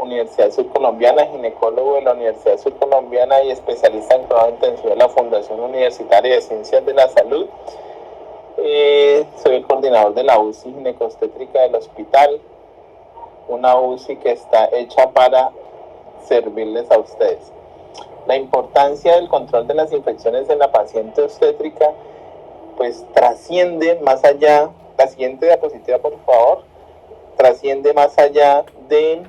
Universidad Surcolombiana, ginecólogo de la Universidad Surcolombiana y especialista en cuidado intensivo de la Fundación Universitaria de Ciencias de la Salud. Soy el coordinador de la UCI ginecobstétrica del hospital, una UCI que está hecha para servirles a ustedes. La importancia del control de las infecciones en la paciente obstétrica pues trasciende más allá, la siguiente diapositiva por favor, trasciende más allá de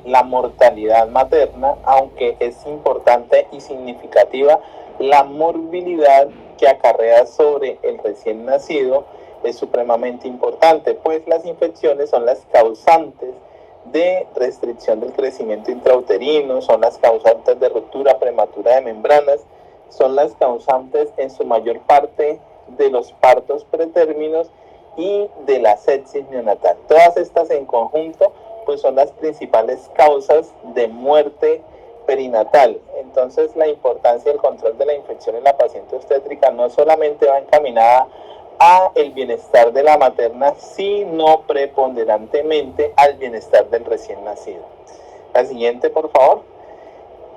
la mortalidad materna, aunque es importante y significativa la morbilidad que acarrea sobre el recién nacido es supremamente importante, pues las infecciones son las causantes de restricción del crecimiento intrauterino, son las causantes de ruptura prematura de membranas, son las causantes en su mayor parte de los partos pretérminos y de la sepsis neonatal. Todas estas en conjunto pues son las principales causas de muerte perinatal. Entonces la importancia del control de la infección en la paciente obstétrica no solamente va encaminada a el bienestar de la materna, sino preponderantemente al bienestar del recién nacido. La siguiente, por favor.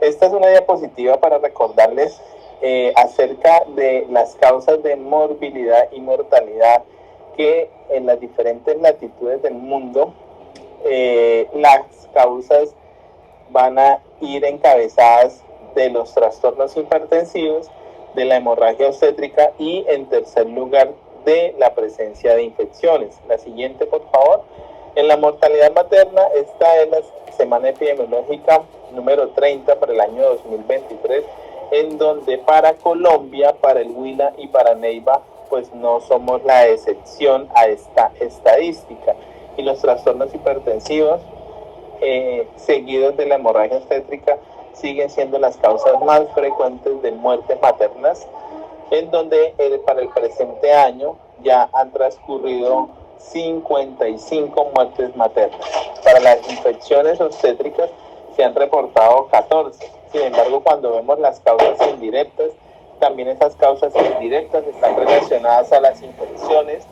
Esta es una diapositiva para recordarles acerca de las causas de morbilidad y mortalidad que en las diferentes latitudes del mundo las causas van a ir encabezadas de los trastornos hipertensivos, de la hemorragia obstétrica y en tercer lugar de la presencia de infecciones. La siguiente, por favor. En la mortalidad materna, esta es la semana epidemiológica número 30 para el año 2023, en donde para Colombia, para el Huila y para Neiva, pues no somos la excepción a esta estadística. Y los trastornos hipertensivos seguidos de la hemorragia obstétrica siguen siendo las causas más frecuentes de muertes maternas, en donde para el presente año ya han transcurrido 55 muertes maternas. Para las infecciones obstétricas se han reportado 14. Sin embargo, cuando vemos las causas indirectas, también esas causas indirectas están relacionadas a las infecciones.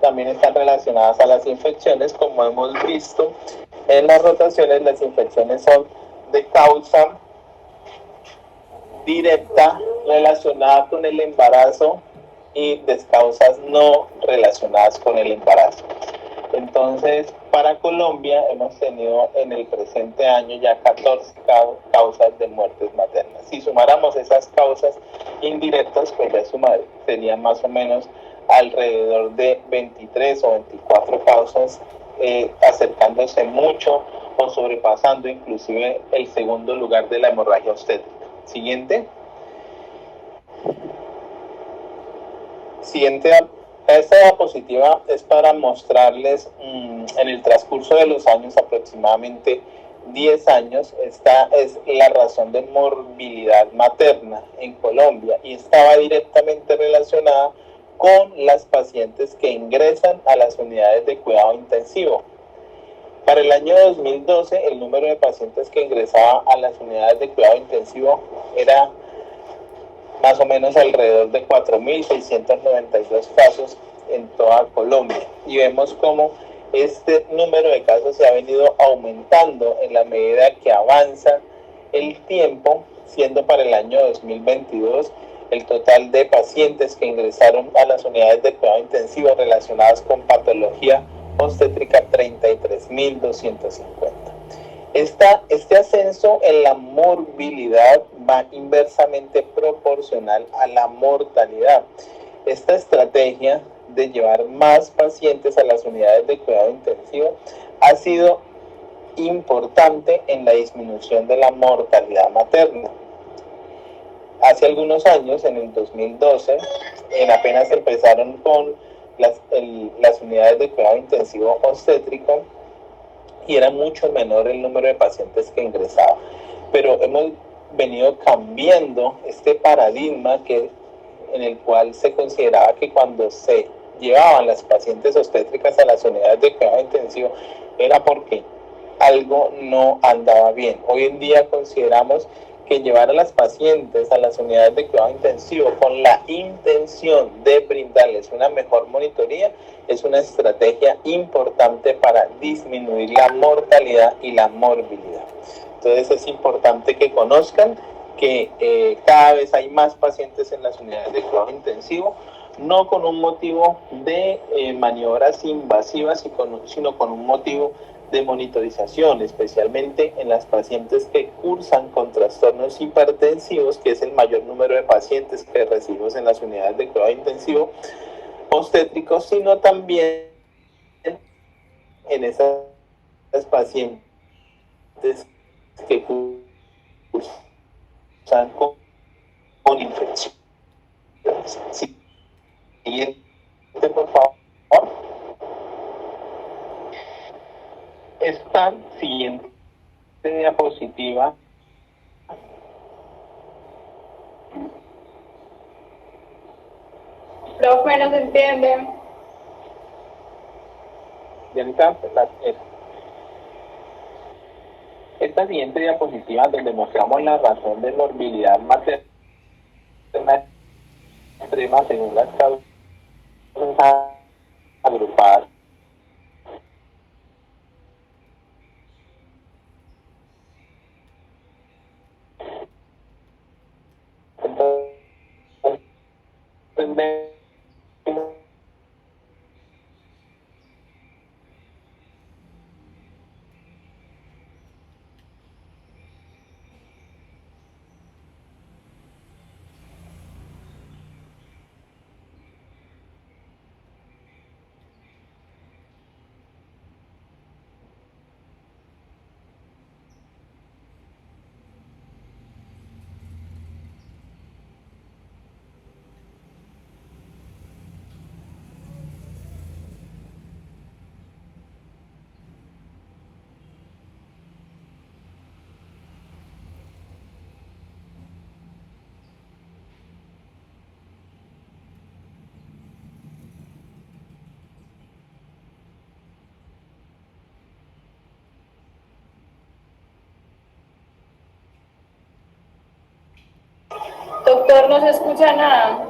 También están relacionadas a las infecciones, como hemos visto en las rotaciones. Las infecciones son de causa directa relacionada con el embarazo y de causas no relacionadas con el embarazo. Entonces, para Colombia hemos tenido en el presente año ya 14 causas de muertes maternas. Si sumáramos esas causas indirectas, pues ya serían más o menos alrededor de 23 o 24 causas, acercándose mucho o sobrepasando inclusive el segundo lugar de la hemorragia obstétrica. Siguiente. Esta diapositiva es para mostrarles en el transcurso de los años, aproximadamente 10 años, esta es la razón de morbilidad materna en Colombia y estaba directamente relacionada con las pacientes que ingresan a las unidades de cuidado intensivo. Para el año 2012, el número de pacientes que ingresaba a las unidades de cuidado intensivo era más o menos alrededor de 4.692 casos en toda Colombia. Y vemos cómo este número de casos se ha venido aumentando en la medida que avanza el tiempo, siendo para el año 2022 el total de pacientes que ingresaron a las unidades de cuidado intensivo relacionadas con patología obstétrica 33.250. Este ascenso en la morbilidad va inversamente proporcional a la mortalidad. Esta estrategia de llevar más pacientes a las unidades de cuidado intensivo ha sido importante en la disminución de la mortalidad materna. Hace algunos años, en el 2012, apenas empezaron con las unidades de cuidado intensivo obstétrico y era mucho menor el número de pacientes que ingresaban. Pero hemos venido cambiando este paradigma en el cual se consideraba que cuando se llevaban las pacientes obstétricas a las unidades de cuidado intensivo era porque algo no andaba bien. Hoy en día consideramos que llevar a las pacientes a las unidades de cuidado intensivo con la intención de brindarles una mejor monitoría es una estrategia importante para disminuir la mortalidad y la morbilidad. Entonces es importante que conozcan que cada vez hay más pacientes en las unidades de cuidado intensivo, no con un motivo de maniobras invasivas, sino con un motivo de monitorización, especialmente en las pacientes que cursan con trastornos hipertensivos, que es el mayor número de pacientes que recibimos en las unidades de cuidado intensivo obstétricos, sino también en esas pacientes que cursan con infecciones. Siguiente, por favor. Esta siguiente diapositiva Profe, no se entiende. Esta siguiente diapositiva donde mostramos la razón de morbilidad materna extrema según las causas agrupadas. Entonces, Doctor, no se escucha nada.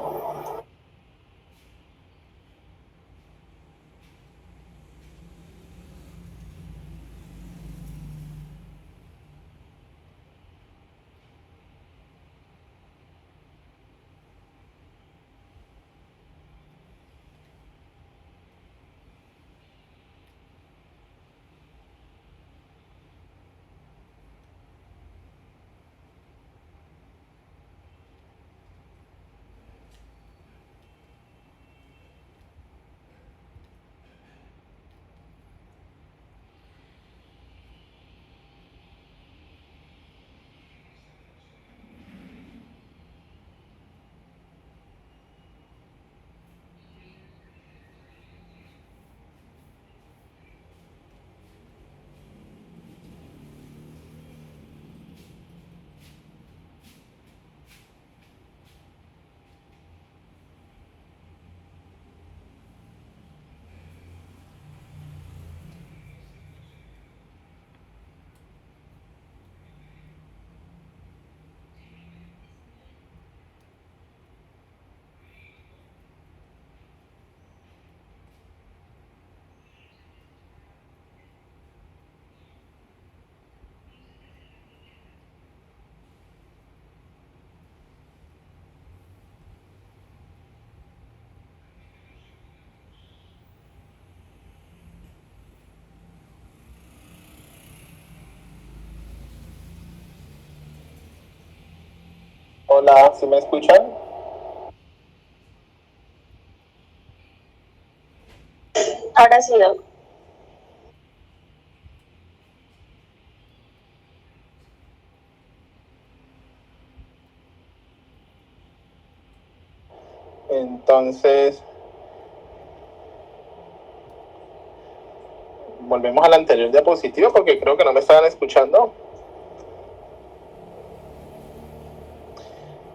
Hola, ¿sí me escuchan? Ahora sí, Doc. Entonces, volvemos a la anterior diapositiva porque creo que no me estaban escuchando.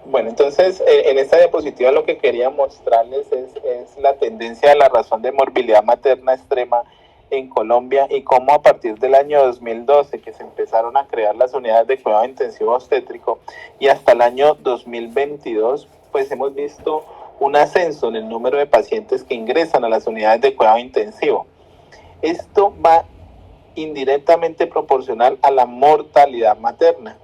Bueno, entonces en esta diapositiva lo que quería mostrarles es la tendencia de la razón de morbilidad materna extrema en Colombia y cómo a partir del año 2012 que se empezaron a crear las unidades de cuidado intensivo obstétrico y hasta el año 2022, pues hemos visto un ascenso en el número de pacientes que ingresan a las unidades de cuidado intensivo. Esto va indirectamente proporcional a la mortalidad materna.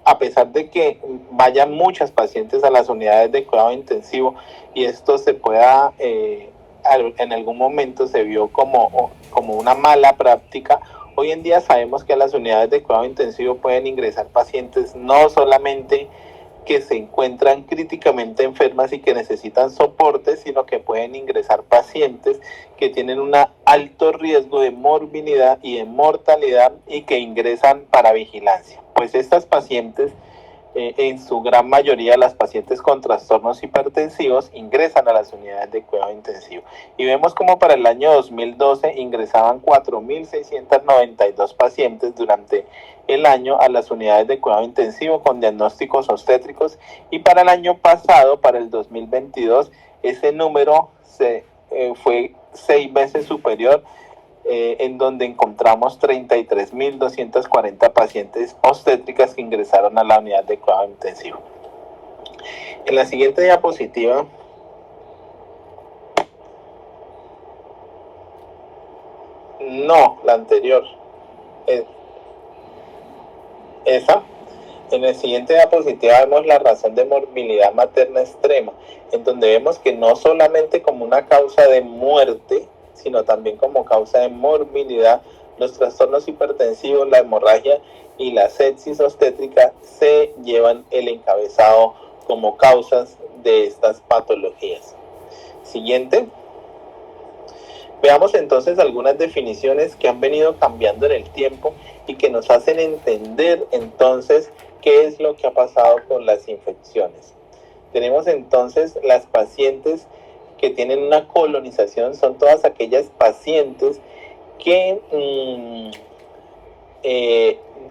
A pesar de que vayan muchas pacientes a las unidades de cuidado intensivo y esto se pueda, en algún momento se vio como una mala práctica, hoy en día sabemos que a las unidades de cuidado intensivo pueden ingresar pacientes no solamente que se encuentran críticamente enfermas y que necesitan soporte, sino que pueden ingresar pacientes que tienen un alto riesgo de morbilidad y de mortalidad y que ingresan para vigilancia. Pues estas pacientes, en su gran mayoría las pacientes con trastornos hipertensivos, ingresan a las unidades de cuidado intensivo. Y vemos como para el año 2012 ingresaban 4.692 pacientes durante el año a las unidades de cuidado intensivo con diagnósticos obstétricos, y para el año pasado, para el 2022, ese número fue 6 veces superior, en donde encontramos 33.240 pacientes obstétricas que ingresaron a la unidad de cuidado intensivo. En la siguiente diapositiva no, la anterior, esa. En la siguiente diapositiva vemos la razón de morbilidad materna extrema, en donde vemos que no solamente como una causa de muerte, sino también como causa de morbilidad, los trastornos hipertensivos, la hemorragia y la sepsis obstétrica se llevan el encabezado como causas de estas patologías. Siguiente. Veamos entonces algunas definiciones que han venido cambiando en el tiempo y que nos hacen entender entonces qué es lo que ha pasado con las infecciones. Tenemos entonces las pacientes que tienen una colonización, son todas aquellas pacientes que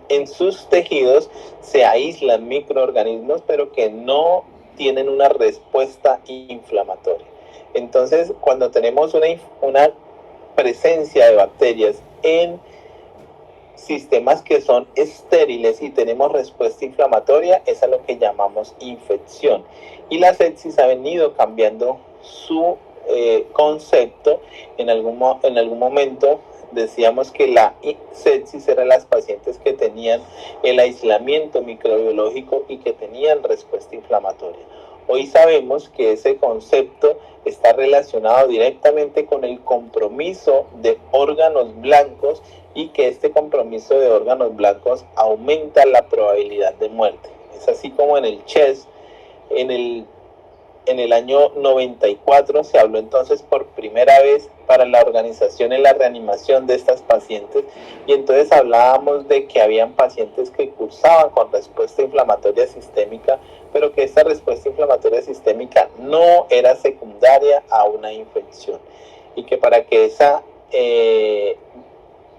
en sus tejidos se aíslan microorganismos, pero que no tienen una respuesta inflamatoria. Entonces, cuando tenemos una presencia de bacterias en sistemas que son estériles y tenemos respuesta inflamatoria, es a lo que llamamos infección. Y la sepsis ha venido cambiando su concepto. En algún momento decíamos que la sepsis eran las pacientes que tenían el aislamiento microbiológico y que tenían respuesta inflamatoria. Hoy sabemos que ese concepto está relacionado directamente con el compromiso de órganos blancos y que este compromiso de órganos blancos aumenta la probabilidad de muerte. Es así como en el CHES, en el año 94 se habló entonces por primera vez para la organización en la reanimación de estas pacientes, y entonces hablábamos de que habían pacientes que cursaban con respuesta inflamatoria sistémica, pero que esta respuesta inflamatoria sistémica no era secundaria a una infección, y que para que esa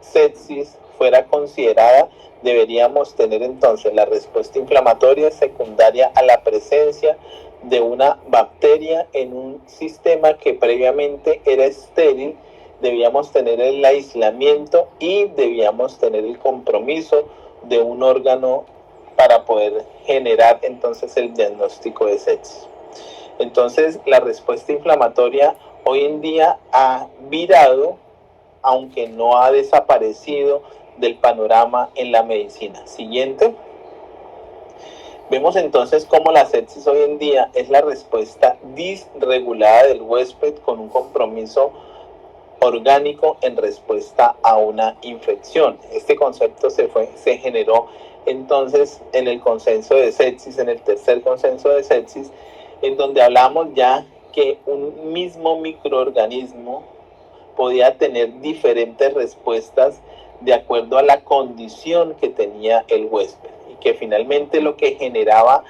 sepsis fuera considerada deberíamos tener entonces la respuesta inflamatoria secundaria a la presencia de una bacteria en un sistema que previamente era estéril, debíamos tener el aislamiento y debíamos tener el compromiso de un órgano para poder generar entonces el diagnóstico de sepsis. Entonces la respuesta inflamatoria hoy en día ha virado, aunque no ha desaparecido del panorama en la medicina. Siguiente. Vemos entonces cómo la sepsis hoy en día es la respuesta disregulada del huésped con un compromiso orgánico en respuesta a una infección. Este concepto se generó entonces en el consenso de sepsis, en el tercer consenso de sepsis, en donde hablamos ya que un mismo microorganismo podía tener diferentes respuestas de acuerdo a la condición que tenía el huésped, y que finalmente lo que generaba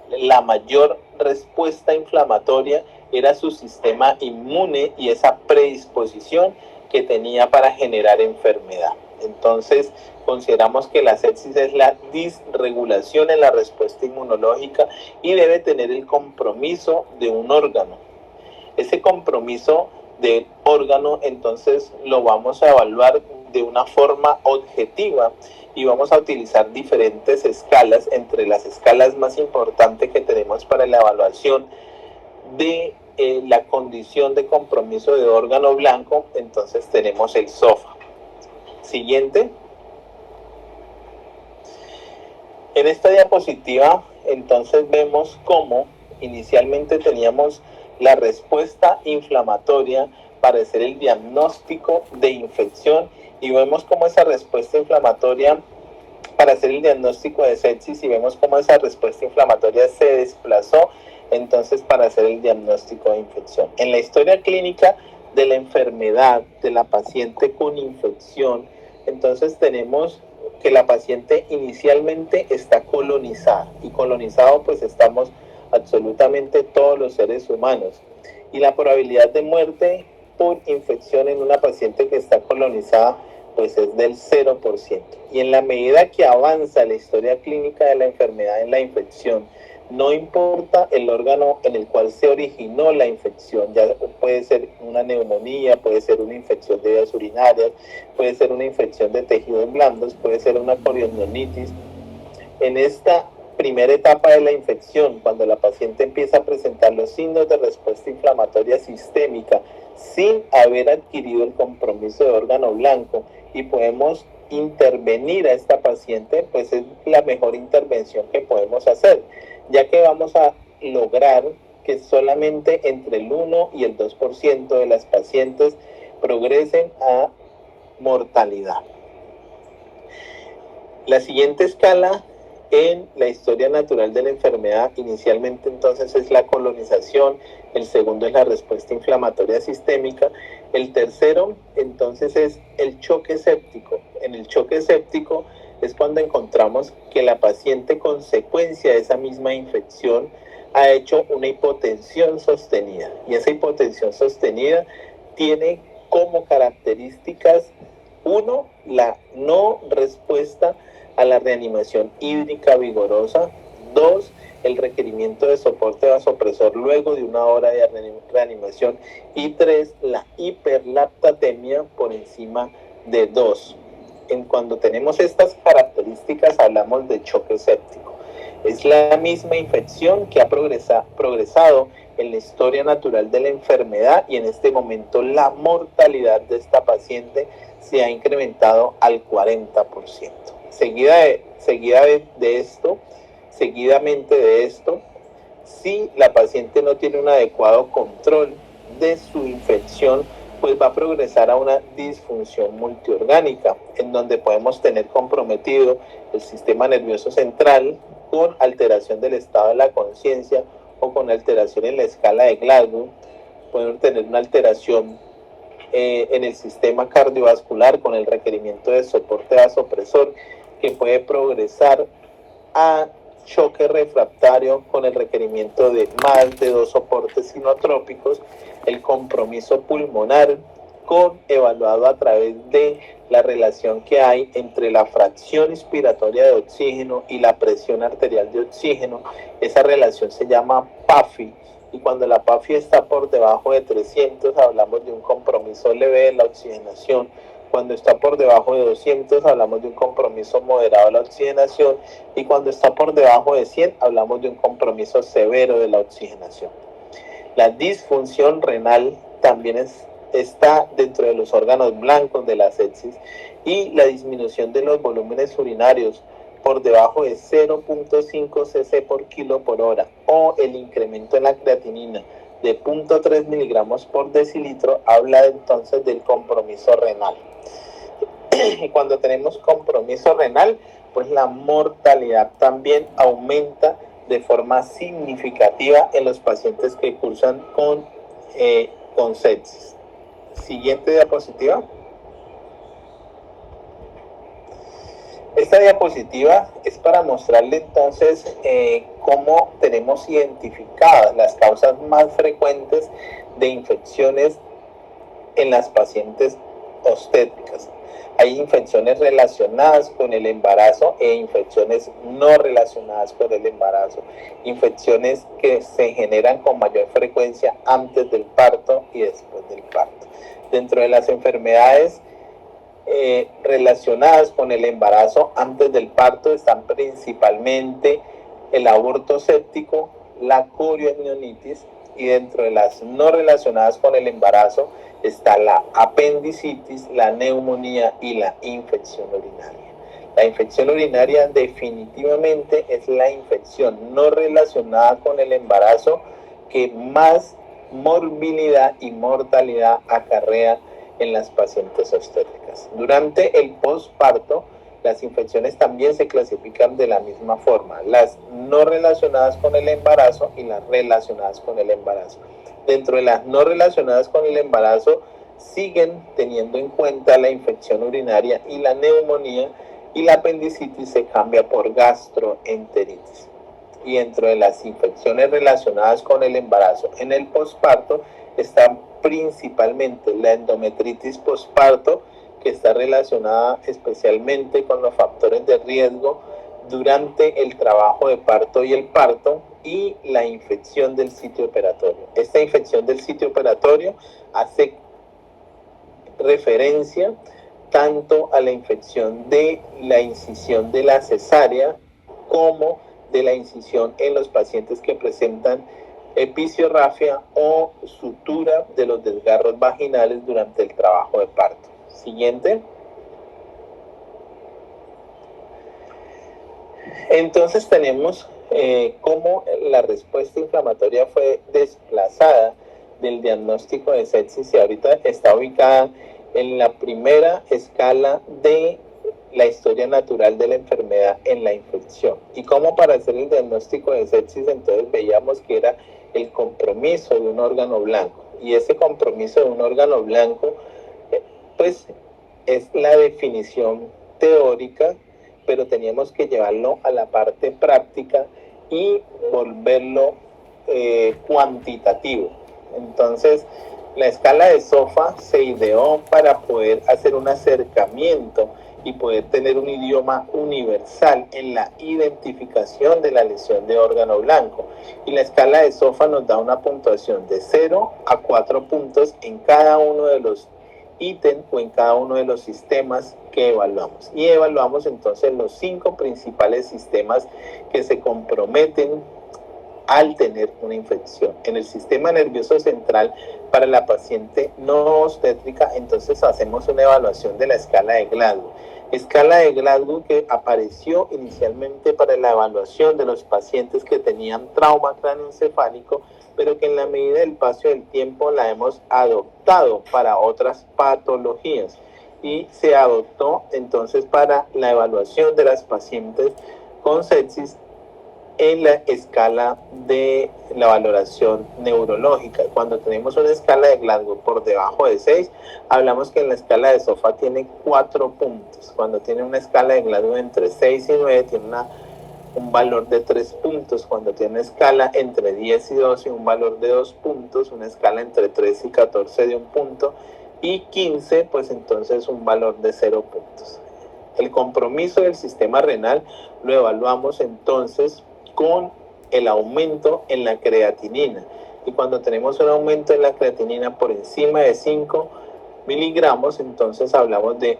la mayor respuesta inflamatoria era su sistema inmune y esa predisposición que tenía para generar enfermedad. Entonces consideramos que la sepsis es la disregulación en la respuesta inmunológica y debe tener el compromiso de un órgano. Ese compromiso del órgano, entonces lo vamos a evaluar de una forma objetiva y vamos a utilizar diferentes escalas. Entre las escalas más importantes que tenemos para la evaluación de la condición de compromiso de órgano blanco, entonces tenemos el SOFA. Siguiente. En esta diapositiva entonces vemos cómo inicialmente teníamos la respuesta inflamatoria para hacer el diagnóstico de infección, y vemos cómo esa respuesta inflamatoria para hacer el diagnóstico de sepsis, y vemos cómo esa respuesta inflamatoria se desplazó entonces para hacer el diagnóstico de infección. En la historia clínica de la enfermedad de la paciente con infección, entonces tenemos que la paciente inicialmente está colonizada, y colonizado pues estamos absolutamente todos los seres humanos, y la probabilidad de muerte por infección en una paciente que está colonizada pues es del 0%. Y en la medida que avanza la historia clínica de la enfermedad en la infección, no importa el órgano en el cual se originó la infección, ya puede ser una neumonía, puede ser una infección de vías urinarias, puede ser una infección de tejidos blandos, puede ser una coriondonitis. En esta primera etapa de la infección, cuando la paciente empieza a presentar los signos de respuesta inflamatoria sistémica sin haber adquirido el compromiso de órgano blanco, y podemos intervenir a esta paciente, pues es la mejor intervención que podemos hacer, ya que vamos a lograr que solamente entre el 1 y el 2% de las pacientes progresen a mortalidad. La siguiente escala en la historia natural de la enfermedad inicialmente entonces es la colonización, el segundo es la respuesta inflamatoria sistémica, el tercero entonces es el choque séptico. En el choque séptico es cuando encontramos que la paciente, consecuencia de esa misma infección, ha hecho una hipotensión sostenida, y esa hipotensión sostenida tiene como características: 1, la no respuesta a la reanimación hídrica vigorosa; 2, el requerimiento de soporte vasopresor luego de 1 hora de reanimación; y 3, la hiperlactatemia por encima de 2. Cuando tenemos estas características hablamos de choque séptico. Es la misma infección que ha progresado en la historia natural de la enfermedad, y en este momento la mortalidad de esta paciente se ha incrementado al 40%. Seguidamente de esto, si la paciente no tiene un adecuado control de su infección, pues va a progresar a una disfunción multiorgánica, en donde podemos tener comprometido el sistema nervioso central con alteración del estado de la conciencia o con alteración en la escala de Glasgow. Podemos tener una alteración en el sistema cardiovascular con el requerimiento de soporte vasopresor, que puede progresar a choque refractario con el requerimiento de más de 2 soportes inotrópicos, el compromiso pulmonar evaluado a través de la relación que hay entre la fracción inspiratoria de oxígeno y la presión arterial de oxígeno. Esa relación se llama PAFI, y cuando la PAFI está por debajo de 300 hablamos de un compromiso leve de la oxigenación. Cuando está por debajo de 200 hablamos de un compromiso moderado de la oxigenación, y cuando está por debajo de 100 hablamos de un compromiso severo de la oxigenación. La disfunción renal también está dentro de los órganos blancos de la sepsis, y la disminución de los volúmenes urinarios por debajo de 0.5 cc por kilo por hora, o el incremento en la creatinina de 0.3 miligramos por decilitro, habla entonces del compromiso renal. Y cuando tenemos compromiso renal, pues la mortalidad también aumenta de forma significativa en los pacientes que cursan con sepsis. Siguiente diapositiva. Esta diapositiva es para mostrarle entonces cómo tenemos identificadas las causas más frecuentes de infecciones en las pacientes obstétricas. hay infecciones relacionadas con el embarazo e infecciones no relacionadas con el embarazo. Infecciones que se generan con mayor frecuencia antes del parto y después del parto. Dentro de las enfermedades relacionadas con el embarazo antes del parto están principalmente el aborto séptico, la corioamnionitis, y dentro de las no relacionadas con el embarazo está la apendicitis, la neumonía y la infección urinaria. La infección urinaria definitivamente es la infección no relacionada con el embarazo que más morbilidad y mortalidad acarrea en las pacientes obstétricas. Durante el posparto, las infecciones también se clasifican de la misma forma, las no relacionadas con el embarazo y las relacionadas con el embarazo. Dentro de las no relacionadas con el embarazo, siguen teniendo en cuenta la infección urinaria y la neumonía, y la apendicitis se cambia por gastroenteritis. Y dentro de las infecciones relacionadas con el embarazo en el posparto están principalmente la endometritis posparto, que está relacionada especialmente con los factores de riesgo durante el trabajo de parto y el parto, y la infección del sitio operatorio. Esta infección del sitio operatorio hace referencia tanto a la infección de la incisión de la cesárea como de la incisión en los pacientes que presentan episciorrafia o sutura de los desgarros vaginales durante el trabajo de parto. Siguiente. Entonces tenemos cómo la respuesta inflamatoria fue desplazada del diagnóstico de sepsis y ahorita está ubicada en la primera escala de la historia natural de la enfermedad en la infección. Y como para hacer el diagnóstico de sepsis, entonces veíamos que era el compromiso de un órgano blanco. Y ese compromiso de un órgano blanco, pues es la definición teórica, pero teníamos que llevarlo a la parte práctica y volverlo cuantitativo. Entonces, la escala de SOFA se ideó para poder hacer un acercamiento y poder tener un idioma universal en la identificación de la lesión de órgano blanco. Y la escala de SOFA nos da una puntuación de 0 a 4 puntos en cada uno de los ítems o en cada uno de los sistemas que evaluamos. Y evaluamos entonces los 5 principales sistemas que se comprometen al tener una infección. En el sistema nervioso central, para la paciente no obstétrica, entonces hacemos una evaluación de la escala de Glasgow. Escala de Glasgow que apareció inicialmente para la evaluación de los pacientes que tenían trauma cráneoencefálico, pero que en la medida del paso del tiempo la hemos adoptado para otras patologías. Y se adoptó entonces para la evaluación de las pacientes con sepsis en la escala de la valoración neurológica. Cuando tenemos una escala de Glasgow por debajo de 6, hablamos que en la escala de SOFA tiene 4 puntos. Cuando tiene una escala de Glasgow entre 6 y 9, tiene un valor de 3 puntos. Cuando tiene una escala entre 10 y 12, un valor de 2 puntos. Una escala entre 3 y 14 de 1 punto. Y 15, pues entonces un valor de 0 puntos. El compromiso del sistema renal lo evaluamos entonces con el aumento en la creatinina. Y cuando tenemos un aumento en la creatinina por encima de 5 miligramos, entonces hablamos de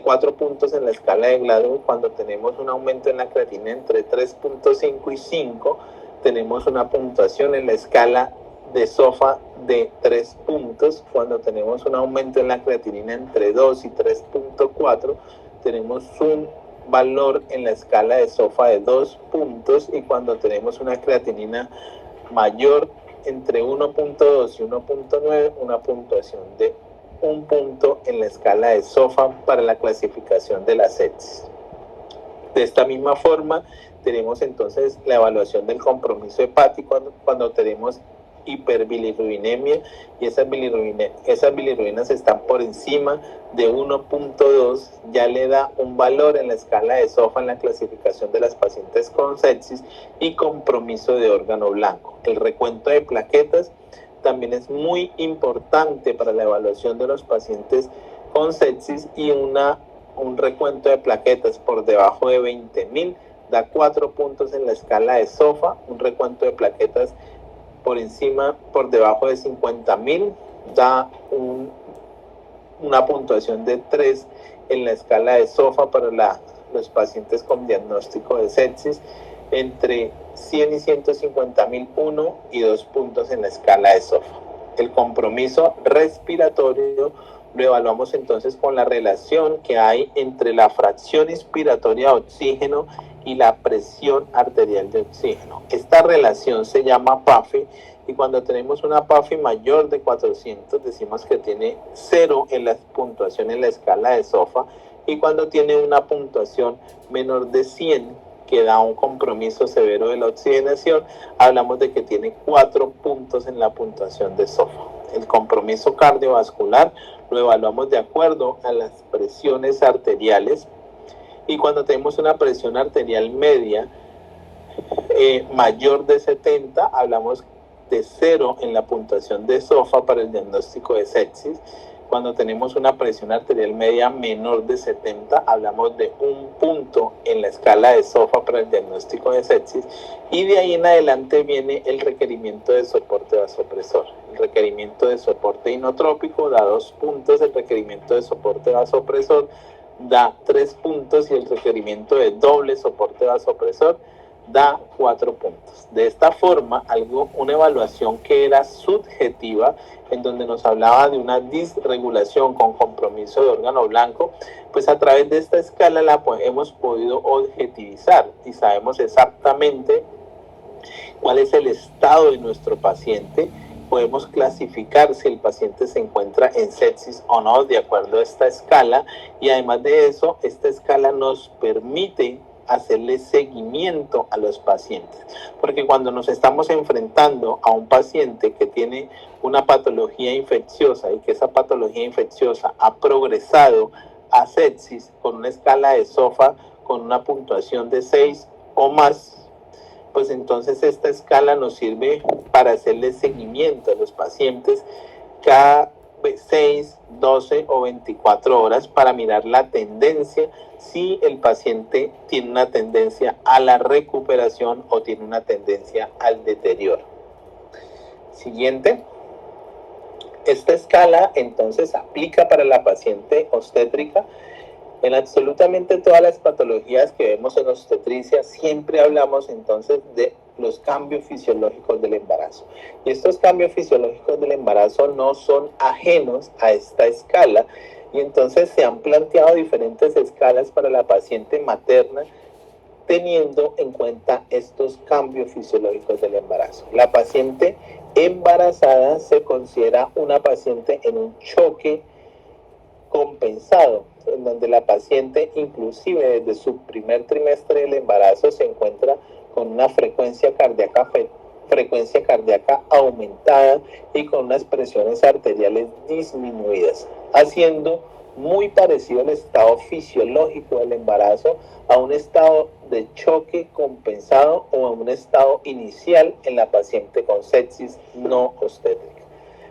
4 puntos en la escala de Glasgow. Cuando tenemos un aumento en la creatinina entre 3.5 y 5, tenemos una puntuación en la escala de SOFA de 3 puntos. Cuando tenemos un aumento en la creatinina entre 2 y 3.4, tenemos un valor en la escala de SOFA de 2 puntos, y cuando tenemos una creatinina mayor entre 1.2 y 1.9, una puntuación de 1 punto en la escala de SOFA para la clasificación de la sepsis. De esta misma forma, tenemos entonces la evaluación del compromiso hepático cuando tenemos hiperbilirrubinemia, y esas bilirrubinas están por encima de 1.2, ya le da un valor en la escala de SOFA en la clasificación de las pacientes con sepsis y compromiso de órgano blanco. El recuento de plaquetas también es muy importante para la evaluación de los pacientes con sepsis y un recuento de plaquetas por debajo de 20.000 da 4 puntos en la escala de SOFA, un recuento de plaquetas por debajo de 50.000 da una puntuación de 3 en la escala de SOFA para los pacientes con diagnóstico de sepsis, entre 100 y 150.000 1 y 2 puntos en la escala de SOFA. El compromiso respiratorio lo evaluamos entonces con la relación que hay entre la fracción inspiratoria de oxígeno y la presión arterial de oxígeno. Esta relación se llama PAFI y cuando tenemos una PAFI mayor de 400 decimos que tiene 0 en la puntuación en la escala de SOFA, y cuando tiene una puntuación menor de 100 que da un compromiso severo de la oxigenación, hablamos de que tiene 4 puntos en la puntuación de SOFA. El compromiso cardiovascular lo evaluamos de acuerdo a las presiones arteriales, y cuando tenemos una presión arterial media mayor de 70, hablamos de 0 en la puntuación de SOFA para el diagnóstico de sepsis. Cuando tenemos una presión arterial media menor de 70, hablamos de 1 punto en la escala de SOFA para el diagnóstico de sepsis, y de ahí en adelante viene el requerimiento de soporte vasopresor. El requerimiento de soporte inotrópico da 2 puntos, el requerimiento de soporte vasopresor da 3 puntos y el requerimiento de doble soporte vasopresor da 4 puntos. De esta forma, una evaluación que era subjetiva, en donde nos hablaba de una disregulación con compromiso de órgano blanco, pues a través de esta escala hemos podido objetivizar y sabemos exactamente cuál es el estado de nuestro paciente. Podemos clasificar si el paciente se encuentra en sepsis o no de acuerdo a esta escala, y además de eso, esta escala nos permite hacerle seguimiento a los pacientes, porque cuando nos estamos enfrentando a un paciente que tiene una patología infecciosa y que esa patología infecciosa ha progresado a sepsis con una escala de SOFA con una puntuación de 6 o más, pues entonces esta escala nos sirve para hacerle seguimiento a los pacientes cada 6, 12 o 24 horas para mirar la tendencia, si el paciente tiene una tendencia a la recuperación o tiene una tendencia al deterioro. Siguiente. Esta escala entonces aplica para la paciente obstétrica. En absolutamente todas las patologías que vemos en obstetricia siempre hablamos entonces de los cambios fisiológicos del embarazo. Y estos cambios fisiológicos del embarazo no son ajenos a esta escala, y entonces se han planteado diferentes escalas para la paciente materna teniendo en cuenta estos cambios fisiológicos del embarazo. La paciente embarazada se considera una paciente en un choque compensado, en donde la paciente inclusive desde su primer trimestre del embarazo se encuentra con una frecuencia cardíaca aumentada y con unas presiones arteriales disminuidas, haciendo muy parecido el estado fisiológico del embarazo a un estado de choque compensado o a un estado inicial en la paciente con sepsis no obstétrica.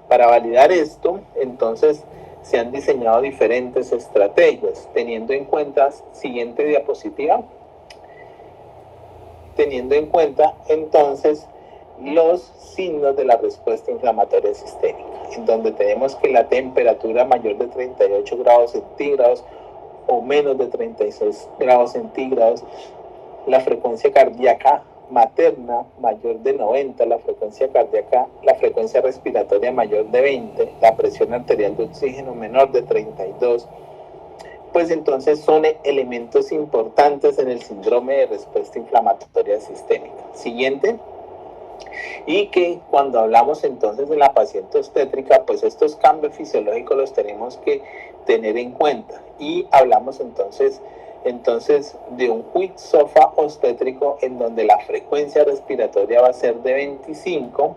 Para validar esto, entonces, se han diseñado diferentes estrategias, teniendo en cuenta, siguiente diapositiva, teniendo en cuenta entonces los signos de la respuesta inflamatoria sistémica, en donde tenemos que la temperatura mayor de 38 grados centígrados o menos de 36 grados centígrados, la frecuencia cardíaca materna mayor de 90, la frecuencia respiratoria mayor de 20, la presión arterial de oxígeno menor de 32, pues entonces son elementos importantes en el síndrome de respuesta inflamatoria sistémica. Siguiente. Y que cuando hablamos entonces de la paciente obstétrica, pues estos cambios fisiológicos los tenemos que tener en cuenta, y hablamos entonces de un quick SOFA obstétrico en donde la frecuencia respiratoria va a ser de 25,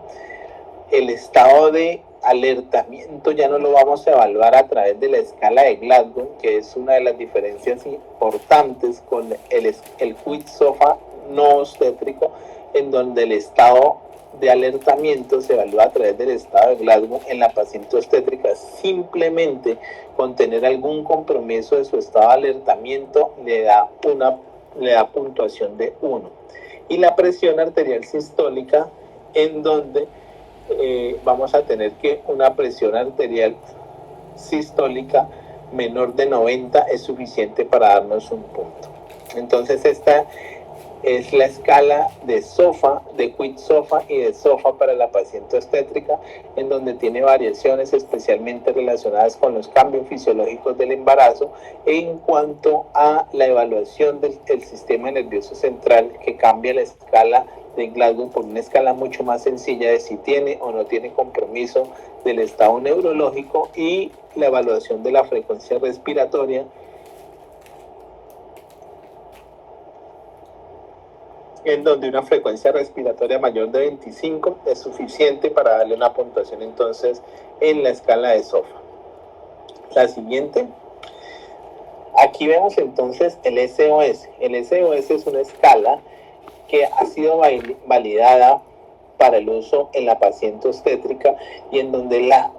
el estado de alertamiento ya no lo vamos a evaluar a través de la escala de Glasgow, que es una de las diferencias importantes con el quick SOFA no obstétrico, en donde el estado de alertamiento se evalúa a través del estado de Glasgow en la paciente obstétrica. Simplemente con tener algún compromiso de su estado de alertamiento le da puntuación de 1. Y la presión arterial sistólica, en donde vamos a tener que una presión arterial sistólica menor de 90 es suficiente para darnos un punto. Entonces esta es la escala de SOFA, de Quid-SOFA y de SOFA para la paciente obstétrica, en donde tiene variaciones especialmente relacionadas con los cambios fisiológicos del embarazo en cuanto a la evaluación del sistema nervioso central, que cambia la escala de Glasgow por una escala mucho más sencilla de si tiene o no tiene compromiso del estado neurológico, y la evaluación de la frecuencia respiratoria, en donde una frecuencia respiratoria mayor de 25 es suficiente para darle una puntuación entonces en la escala de SOFA. La siguiente, aquí vemos entonces el SOS. El SOS es una escala que ha sido validada para el uso en la paciente obstétrica y en donde la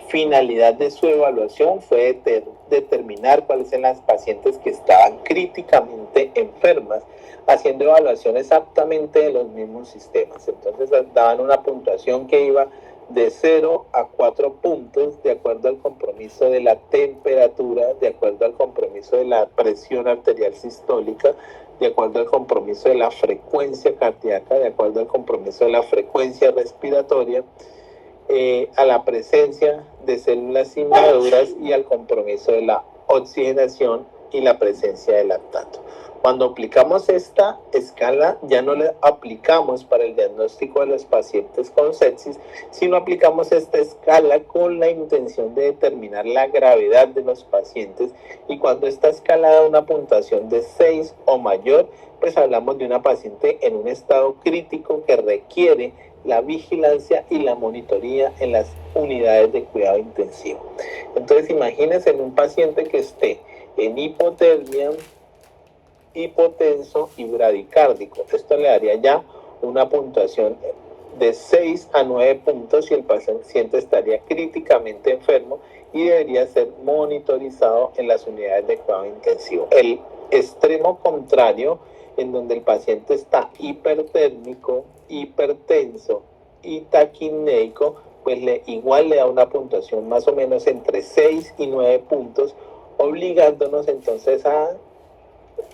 finalidad de su evaluación fue determinar cuáles eran las pacientes que estaban críticamente enfermas, haciendo evaluación exactamente de los mismos sistemas. Entonces daban una puntuación que iba de 0 a 4 puntos de acuerdo al compromiso de la temperatura, de acuerdo al compromiso de la presión arterial sistólica, de acuerdo al compromiso de la frecuencia cardíaca, de acuerdo al compromiso de la frecuencia respiratoria, a la presencia de células inmaduras y al compromiso de la oxigenación y la presencia de lactato. Cuando aplicamos esta escala, ya no la aplicamos para el diagnóstico de los pacientes con sepsis, sino aplicamos esta escala con la intención de determinar la gravedad de los pacientes, y cuando esta escala da una puntuación de 6 o mayor, pues hablamos de una paciente en un estado crítico que requiere la vigilancia y la monitoría en las unidades de cuidado intensivo. Entonces imagínense en un paciente que esté en hipotermia, hipotenso y bradicárdico. Esto le daría ya una puntuación de 6 a 9 puntos y el paciente estaría críticamente enfermo y debería ser monitorizado en las unidades de cuidado intensivo. El extremo contrario, en donde el paciente está hipertérmico, hipertenso y taquineico, pues igual le da una puntuación más o menos entre 6 y 9 puntos, obligándonos entonces a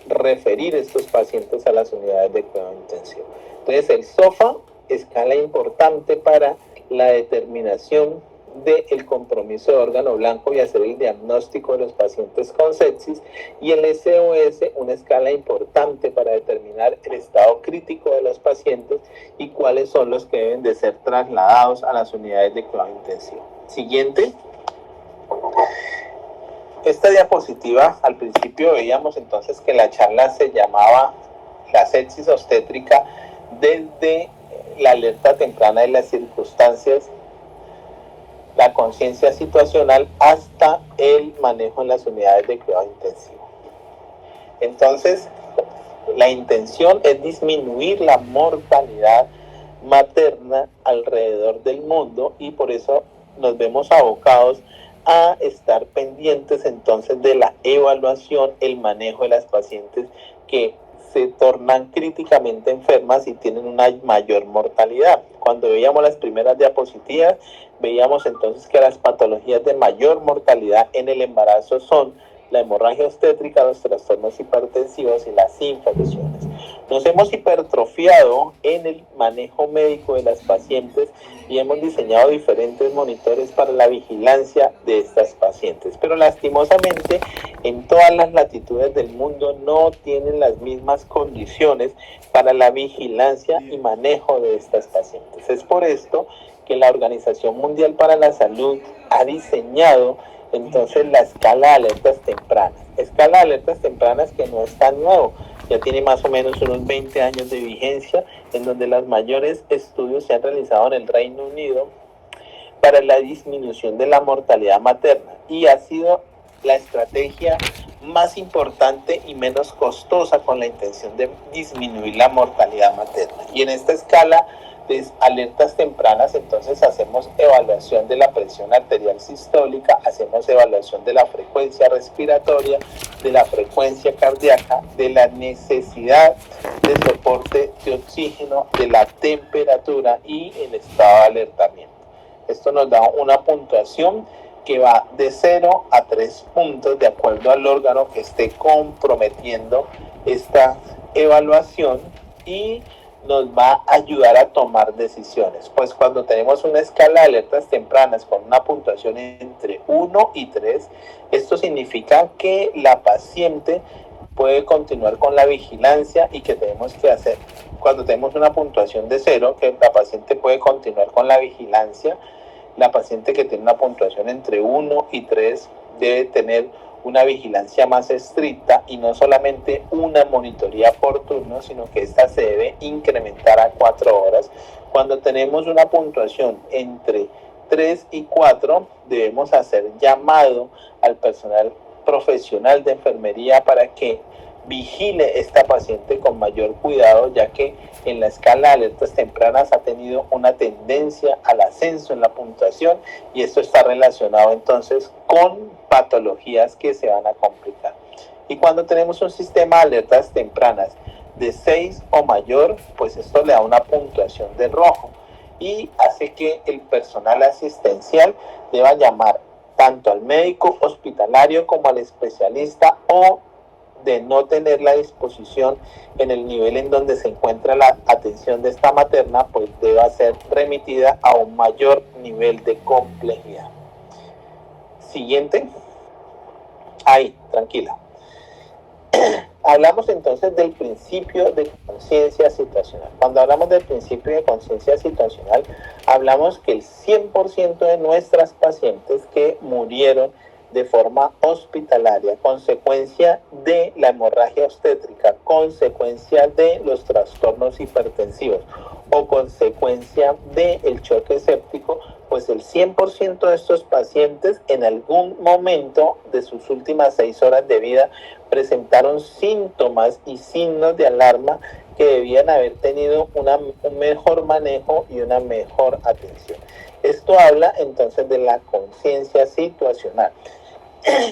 referir estos pacientes a las unidades de cuidado intensivo. Entonces el SOFA, escala importante para la determinación del compromiso de órgano blanco y hacer el diagnóstico de los pacientes con sepsis, y el SOS, una escala importante para determinar el estado crítico de los pacientes y cuáles son los que deben de ser trasladados a las unidades de cuidado intensivo. Siguiente. Esta diapositiva, al principio veíamos entonces que la charla se llamaba la sepsis obstétrica desde la alerta temprana de las circunstancias, la conciencia situacional, hasta el manejo en las unidades de cuidado intensivo. Entonces, la intención es disminuir la mortalidad materna alrededor del mundo, y por eso nos vemos abocados a estar pendientes entonces de la evaluación, el manejo de las pacientes que se tornan críticamente enfermas y tienen una mayor mortalidad. Cuando veíamos las primeras diapositivas, veíamos entonces que las patologías de mayor mortalidad en el embarazo son la hemorragia obstétrica, los trastornos hipertensivos y las infecciones. Nos hemos hipertrofiado en el manejo médico de las pacientes y hemos diseñado diferentes monitores para la vigilancia de estas pacientes, pero lastimosamente en todas las latitudes del mundo no tienen las mismas condiciones para la vigilancia y manejo de estas pacientes. Es por esto que la Organización Mundial para la Salud ha diseñado entonces la escala de alertas tempranas. Escala de alertas tempranas que no es tan nuevo, ya tiene más o menos unos 20 años de vigencia, en donde los mayores estudios se han realizado en el Reino Unido para la disminución de la mortalidad materna, y ha sido la estrategia más importante y menos costosa con la intención de disminuir la mortalidad materna. Y en esta escala de alertas tempranas, entonces hacemos evaluación de la presión arterial sistólica, hacemos evaluación de la frecuencia respiratoria, de la frecuencia cardíaca, de la necesidad de soporte de oxígeno, de la temperatura y el estado de alertamiento. Esto nos da una puntuación que va de 0 a 3 puntos de acuerdo al órgano que esté comprometiendo esta evaluación y nos va a ayudar a tomar decisiones. Pues cuando tenemos una escala de alertas tempranas con una puntuación entre 1 y 3, esto significa que la paciente puede continuar con la vigilancia y que tenemos que hacer. Cuando tenemos una puntuación de 0, que la paciente puede continuar con la vigilancia. La paciente que tiene una puntuación entre 1 y 3 debe tener una vigilancia más estricta y no solamente una monitoría por turno, sino que esta se debe incrementar a 4 horas. Cuando tenemos una puntuación entre 3 y 4, debemos hacer llamado al personal profesional de enfermería para que vigile esta paciente con mayor cuidado, ya que en la escala de alertas tempranas ha tenido una tendencia al ascenso en la puntuación y esto está relacionado entonces con patologías que se van a complicar. Y cuando tenemos un sistema de alertas tempranas de 6 o mayor, pues esto le da una puntuación de rojo y hace que el personal asistencial deba llamar tanto al médico hospitalario como al especialista, o de no tener la disposición en el nivel en donde se encuentra la atención de esta materna, pues debe ser remitida a un mayor nivel de complejidad. Siguiente. Ahí, tranquila. Hablamos entonces del principio de conciencia situacional. Cuando hablamos del principio de conciencia situacional, hablamos que el 100% de nuestras pacientes que murieron de forma hospitalaria, consecuencia de la hemorragia obstétrica, consecuencia de los trastornos hipertensivos o consecuencia del choque séptico, pues el 100% de estos pacientes en algún momento de sus últimas 6 horas de vida presentaron síntomas y signos de alarma que debían haber tenido un mejor manejo y una mejor atención. Esto habla entonces de la conciencia situacional.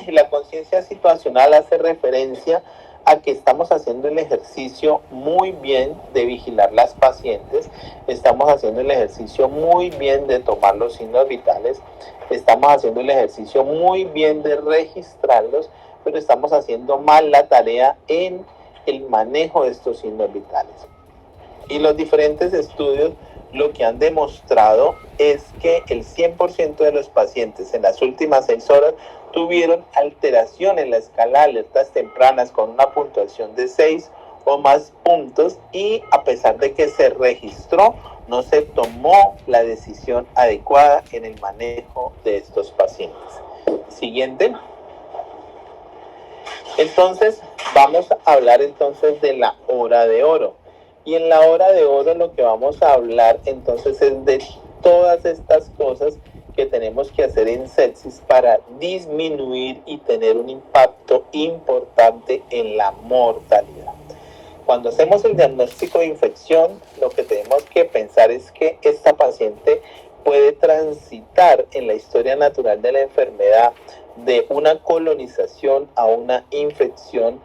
La conciencia situacional hace referencia a que estamos haciendo el ejercicio muy bien de vigilar las pacientes, estamos haciendo el ejercicio muy bien de tomar los signos vitales, estamos haciendo el ejercicio muy bien de registrarlos, pero estamos haciendo mal la tarea en el manejo de estos signos vitales. Y los diferentes estudios lo que han demostrado es que el 100% de los pacientes en las últimas 6 horas tuvieron alteración en la escala de alertas tempranas con una puntuación de 6 o más puntos, y a pesar de que se registró, no se tomó la decisión adecuada en el manejo de estos pacientes. Siguiente. Entonces, vamos a hablar entonces de la hora de oro. Y en la hora de oro lo que vamos a hablar entonces es de todas estas cosas que tenemos que hacer en sepsis para disminuir y tener un impacto importante en la mortalidad. Cuando hacemos el diagnóstico de infección, lo que tenemos que pensar es que esta paciente puede transitar en la historia natural de la enfermedad de una colonización a una infección,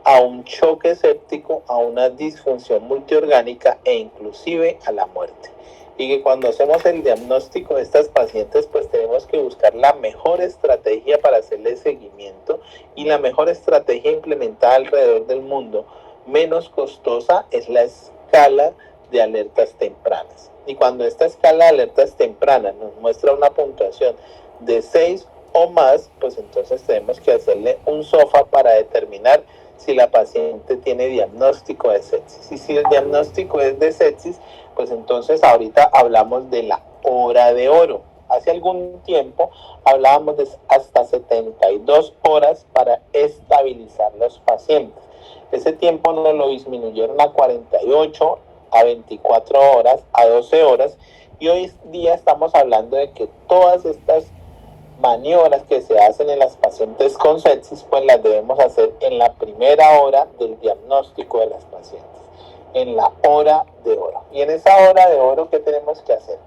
a un choque séptico, a una disfunción multiorgánica e inclusive a la muerte. Y que cuando hacemos el diagnóstico de estas pacientes, pues tenemos que buscar la mejor estrategia para hacerle seguimiento, y la mejor estrategia implementada alrededor del mundo, menos costosa, es la escala de alertas tempranas. Y cuando esta escala de alertas tempranas nos muestra una puntuación de 6 o más, pues entonces tenemos que hacerle un SOFA para determinar si la paciente tiene diagnóstico de sepsis. Y si el diagnóstico es de sepsis, pues entonces ahorita hablamos de la hora de oro. Hace algún tiempo hablábamos de hasta 72 horas para estabilizar los pacientes. Ese tiempo nos lo disminuyeron a 48, a 24 horas, a 12 horas, y hoy día estamos hablando de que todas estas maniobras que se hacen en las pacientes con sepsis, pues las debemos hacer en la primera hora del diagnóstico de las pacientes, en la hora de oro. Y en esa hora de oro, ¿qué tenemos que hacer?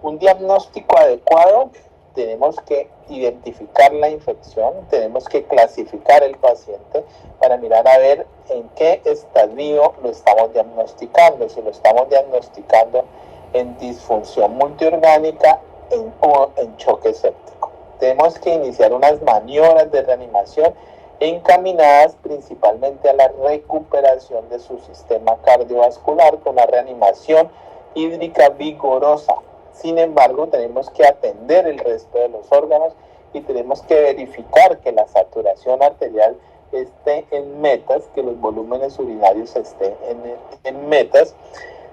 Un diagnóstico adecuado, tenemos que identificar la infección, tenemos que clasificar el paciente para mirar a ver en qué estadio lo estamos diagnosticando, si lo estamos diagnosticando en disfunción multiorgánica o en choque séptico. Tenemos que iniciar unas maniobras de reanimación encaminadas principalmente a la recuperación de su sistema cardiovascular con una reanimación hídrica vigorosa. Sin embargo, tenemos que atender el resto de los órganos y tenemos que verificar que la saturación arterial esté en metas, que los volúmenes urinarios estén en metas.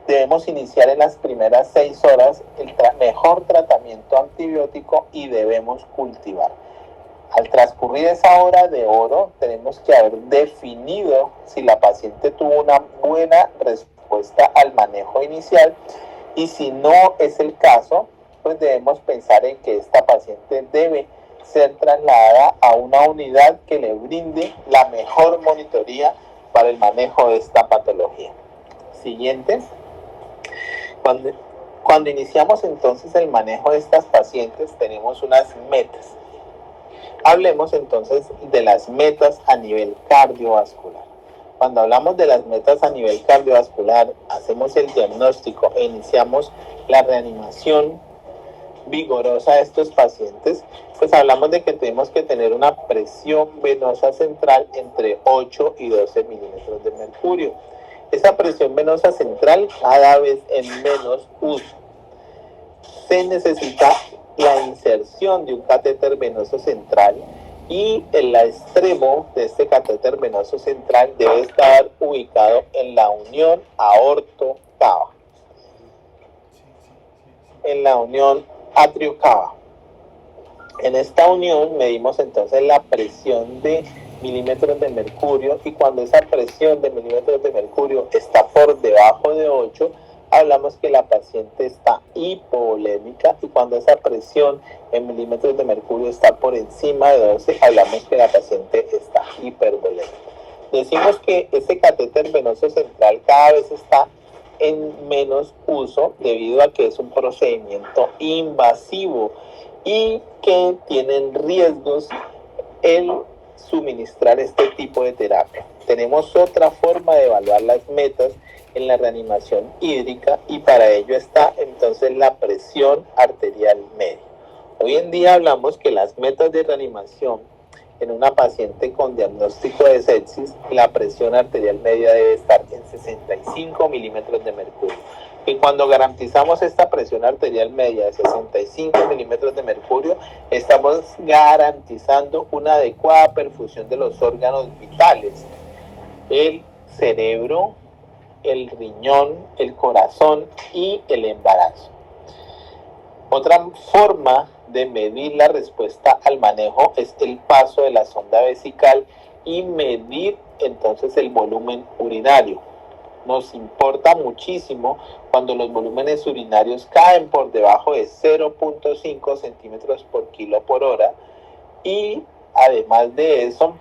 Debemos iniciar en las primeras 6 horas el mejor tratamiento antibiótico y debemos cultivar. Al transcurrir esa hora de oro, tenemos que haber definido si la paciente tuvo una buena respuesta al manejo inicial, y si no es el caso, pues debemos pensar en que esta paciente debe ser trasladada a una unidad que le brinde la mejor monitoría para el manejo de esta patología. Siguiente. Cuando iniciamos entonces el manejo de estas pacientes, tenemos unas metas. Hablemos entonces de las metas a nivel cardiovascular. Cuando hablamos de las metas a nivel cardiovascular, hacemos el diagnóstico e iniciamos la reanimación vigorosa de estos pacientes, pues hablamos de que tenemos que tener una presión venosa central entre 8 y 12 milímetros de mercurio. Esa presión venosa central cada vez en menos uso. Se necesita la inserción de un catéter venoso central y el extremo de este catéter venoso central debe estar ubicado en la unión aorto-cava, en la unión atrio-cava. En esta unión medimos entonces la presión de milímetros de mercurio, y cuando esa presión de milímetros de mercurio está por debajo de 8, hablamos que la paciente está hipovolémica, y cuando esa presión en milímetros de mercurio está por encima de 12, hablamos que la paciente está hipervolémica. Decimos que ese catéter venoso central cada vez está en menos uso debido a que es un procedimiento invasivo y que tienen riesgos el suministrar este tipo de terapia. Tenemos otra forma de evaluar las metas en la reanimación hídrica, y para ello está entonces la presión arterial media. Hoy en día hablamos que las metas de reanimación en una paciente con diagnóstico de sepsis, la presión arterial media debe estar en 65 milímetros de mercurio. Y cuando garantizamos esta presión arterial media de 65 milímetros de mercurio, estamos garantizando una adecuada perfusión de los órganos vitales: el cerebro, el riñón, el corazón y el embarazo. Otra forma de medir la respuesta al manejo es el paso de la sonda vesical y medir entonces el volumen urinario. Nos importa muchísimo cuando los volúmenes urinarios caen por debajo de 0.5 centímetros por kilo por hora, y además de eso,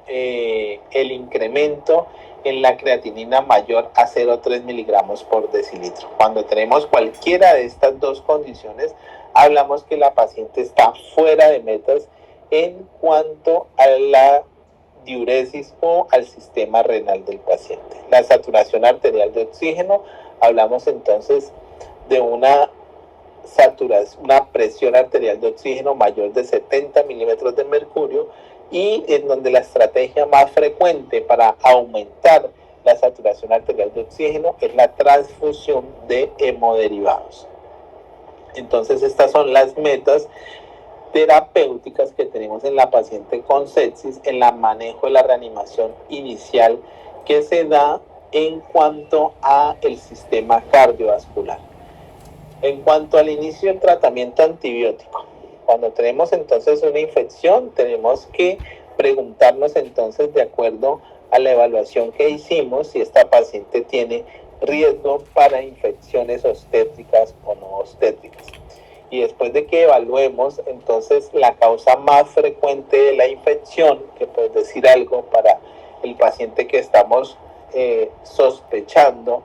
el incremento en la creatinina mayor a 0,3 miligramos por decilitro. Cuando tenemos cualquiera de estas dos condiciones, hablamos que la paciente está fuera de metas en cuanto a la diuresis o al sistema renal del paciente. La saturación arterial de oxígeno, hablamos entonces de una presión arterial de oxígeno mayor de 70 milímetros de mercurio, y en donde la estrategia más frecuente para aumentar la saturación arterial de oxígeno es la transfusión de hemoderivados. Entonces estas son las metas terapéuticas que tenemos en la paciente con sepsis en el manejo de la reanimación inicial que se da en cuanto a el sistema cardiovascular. En cuanto al inicio del tratamiento antibiótico, cuando tenemos entonces una infección, tenemos que preguntarnos entonces, de acuerdo a la evaluación que hicimos, si esta paciente tiene riesgo para infecciones obstétricas o no obstétricas. y después de que evaluemos entonces la causa más frecuente de la infección, que puede decir algo para el paciente que estamos sospechando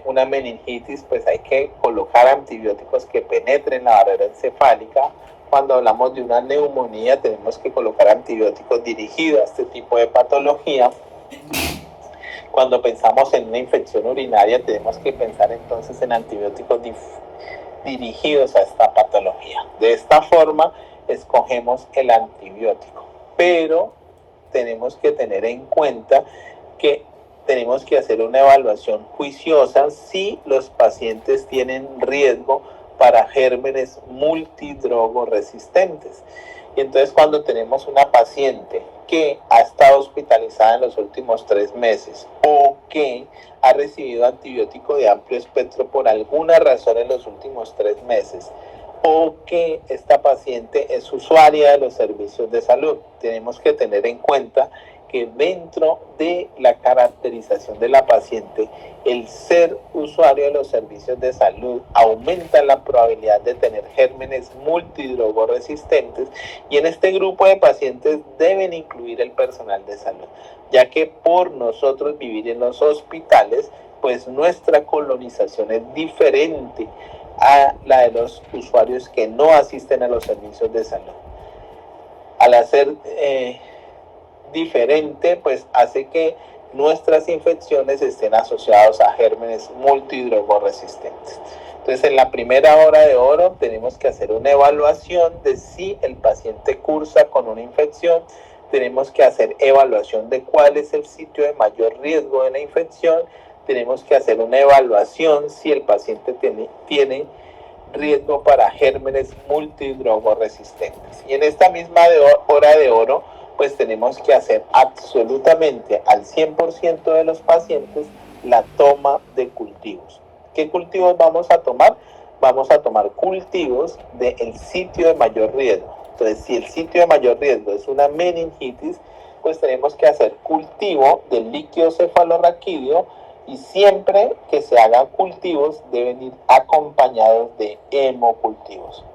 una meningitis, pues hay que colocar antibióticos que penetren la barrera encefálica. Cuando hablamos de una neumonía, tenemos que colocar antibióticos dirigidos a este tipo de patología. Cuando pensamos en una infección urinaria, tenemos que pensar entonces en antibióticos dirigidos a esta patología. De esta forma, escogemos el antibiótico. Pero tenemos que tener en cuenta que tenemos que hacer una evaluación juiciosa si los pacientes tienen riesgo para gérmenes multidrogoresistentes. Y entonces cuando tenemos una paciente que ha estado hospitalizada en los últimos 3 meses o que ha recibido antibiótico de amplio espectro por alguna razón en los últimos 3 meses, o que esta paciente es usuaria de los servicios de salud, tenemos que tener en cuenta que dentro de la caracterización de la paciente, el ser usuario de los servicios de salud aumenta la probabilidad de tener gérmenes multidrogoresistentes, y en este grupo de pacientes deben incluir el personal de salud, ya que por nosotros vivir en los hospitales, pues nuestra colonización es diferente a la de los usuarios que no asisten a los servicios de salud. Al hacer diferente, pues hace que nuestras infecciones estén asociadas a gérmenes multidrogoresistentes. Entonces, en la primera hora de oro tenemos que hacer una evaluación de si el paciente cursa con una infección. Tenemos que hacer evaluación de cuál es el sitio de mayor riesgo de la infección. Tenemos que hacer una evaluación si el paciente tiene riesgo para gérmenes multidrogoresistentes. Y en esta misma hora de oro, pues tenemos que hacer absolutamente al 100% de los pacientes la toma de cultivos. ¿Qué cultivos vamos a tomar? Vamos a tomar cultivos del sitio de mayor riesgo. Entonces, si el sitio de mayor riesgo es una meningitis, pues tenemos que hacer cultivo del líquido cefalorraquídeo, y siempre que se hagan cultivos deben ir acompañados de hemocultivos.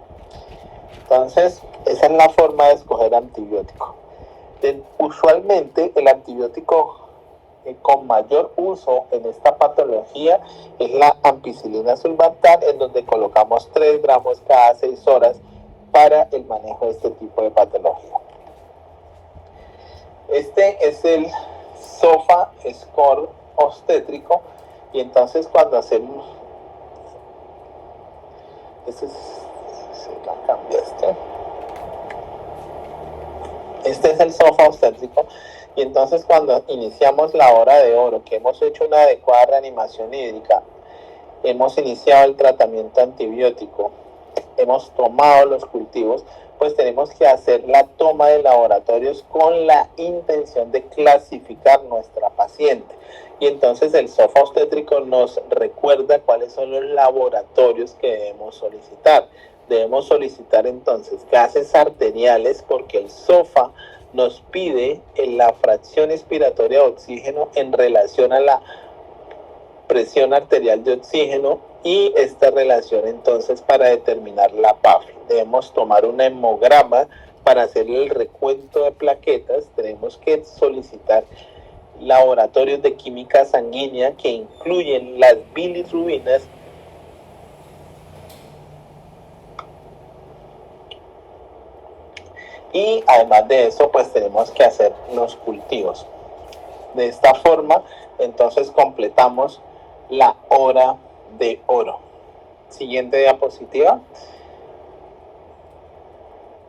Entonces, esa es la forma de escoger antibiótico. Usualmente el antibiótico con mayor uso en esta patología es la ampicilina sulbactam, en donde colocamos 3 gramos cada 6 horas para el manejo de este tipo de patología. Este es el SOFA score obstétrico, y entonces cuando hacemos este es el SOFA obstétrico, y entonces cuando iniciamos la hora de oro, que hemos hecho una adecuada reanimación hídrica, hemos iniciado el tratamiento antibiótico, hemos tomado los cultivos, pues tenemos que hacer la toma de laboratorios con la intención de clasificar nuestra paciente. Y entonces el SOFA obstétrico nos recuerda cuáles son los laboratorios que debemos solicitar. Debemos solicitar entonces gases arteriales, porque el SOFA nos pide la fracción expiratoria de oxígeno en relación a la presión arterial de oxígeno, y esta relación entonces para determinar la PAF. Debemos tomar un hemograma para hacer el recuento de plaquetas. Tenemos que solicitar laboratorios de química sanguínea que incluyen las bilirrubinas y además de eso pues tenemos que hacer los cultivos. De esta forma entonces completamos la hora de oro. Siguiente diapositiva.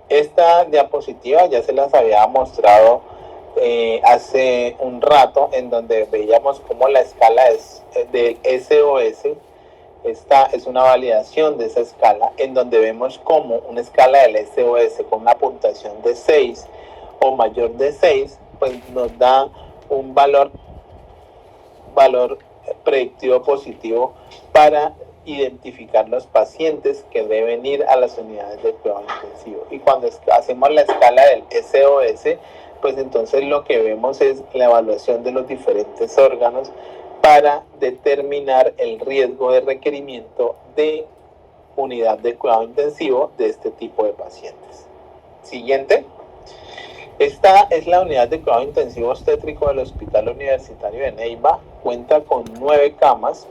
Esta diapositiva ya se las había mostrado hace un rato, en donde veíamos cómo la escala del SOS. Esta es una validación de esa escala, en donde vemos cómo una escala del SOS con una puntuación de 6 o mayor de 6 pues nos da un valor predictivo positivo para identificar los pacientes que deben ir a las unidades de cuidado intensivo. Y cuando hacemos la escala del SOS, pues entonces lo que vemos es la evaluación de los diferentes órganos para determinar el riesgo de requerimiento de unidad de cuidado intensivo de este tipo de pacientes. Siguiente. Esta es la unidad de cuidado intensivo obstétrico del Hospital Universitario de Neiva. Cuenta con 9 camas,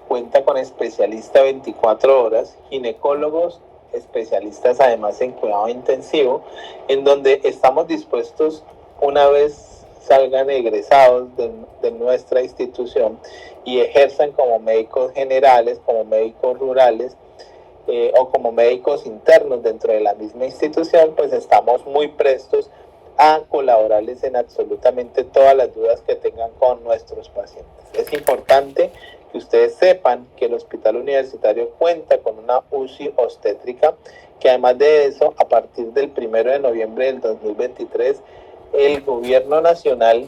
cuenta con especialistas 24 horas, ginecólogos, especialistas además en cuidado intensivo, en donde estamos dispuestos, una vez salgan egresados de nuestra institución y ejerzan como médicos generales, como médicos rurales, o como médicos internos dentro de la misma institución, pues estamos muy prestos a colaborarles en absolutamente todas las dudas que tengan con nuestros pacientes. Es importante que ustedes sepan que el Hospital Universitario cuenta con una UCI obstétrica, que además de eso, a partir del 1 de noviembre del 2023, el gobierno nacional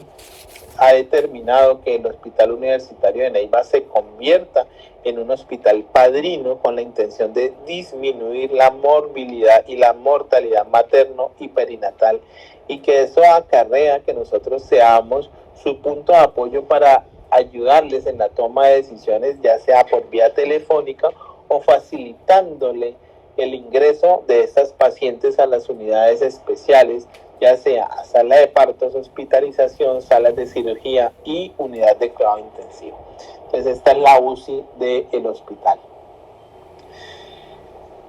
ha determinado que el Hospital Universitario de Neiva se convierta en un hospital padrino con la intención de disminuir la morbilidad y la mortalidad materno y perinatal, y que eso acarrea que nosotros seamos su punto de apoyo para ayudarles en la toma de decisiones, ya sea por vía telefónica o facilitándole el ingreso de estas pacientes a las unidades especiales, ya sea a sala de partos, hospitalización, salas de cirugía y unidad de cuidado intensivo. Entonces esta es la UCI del hospital.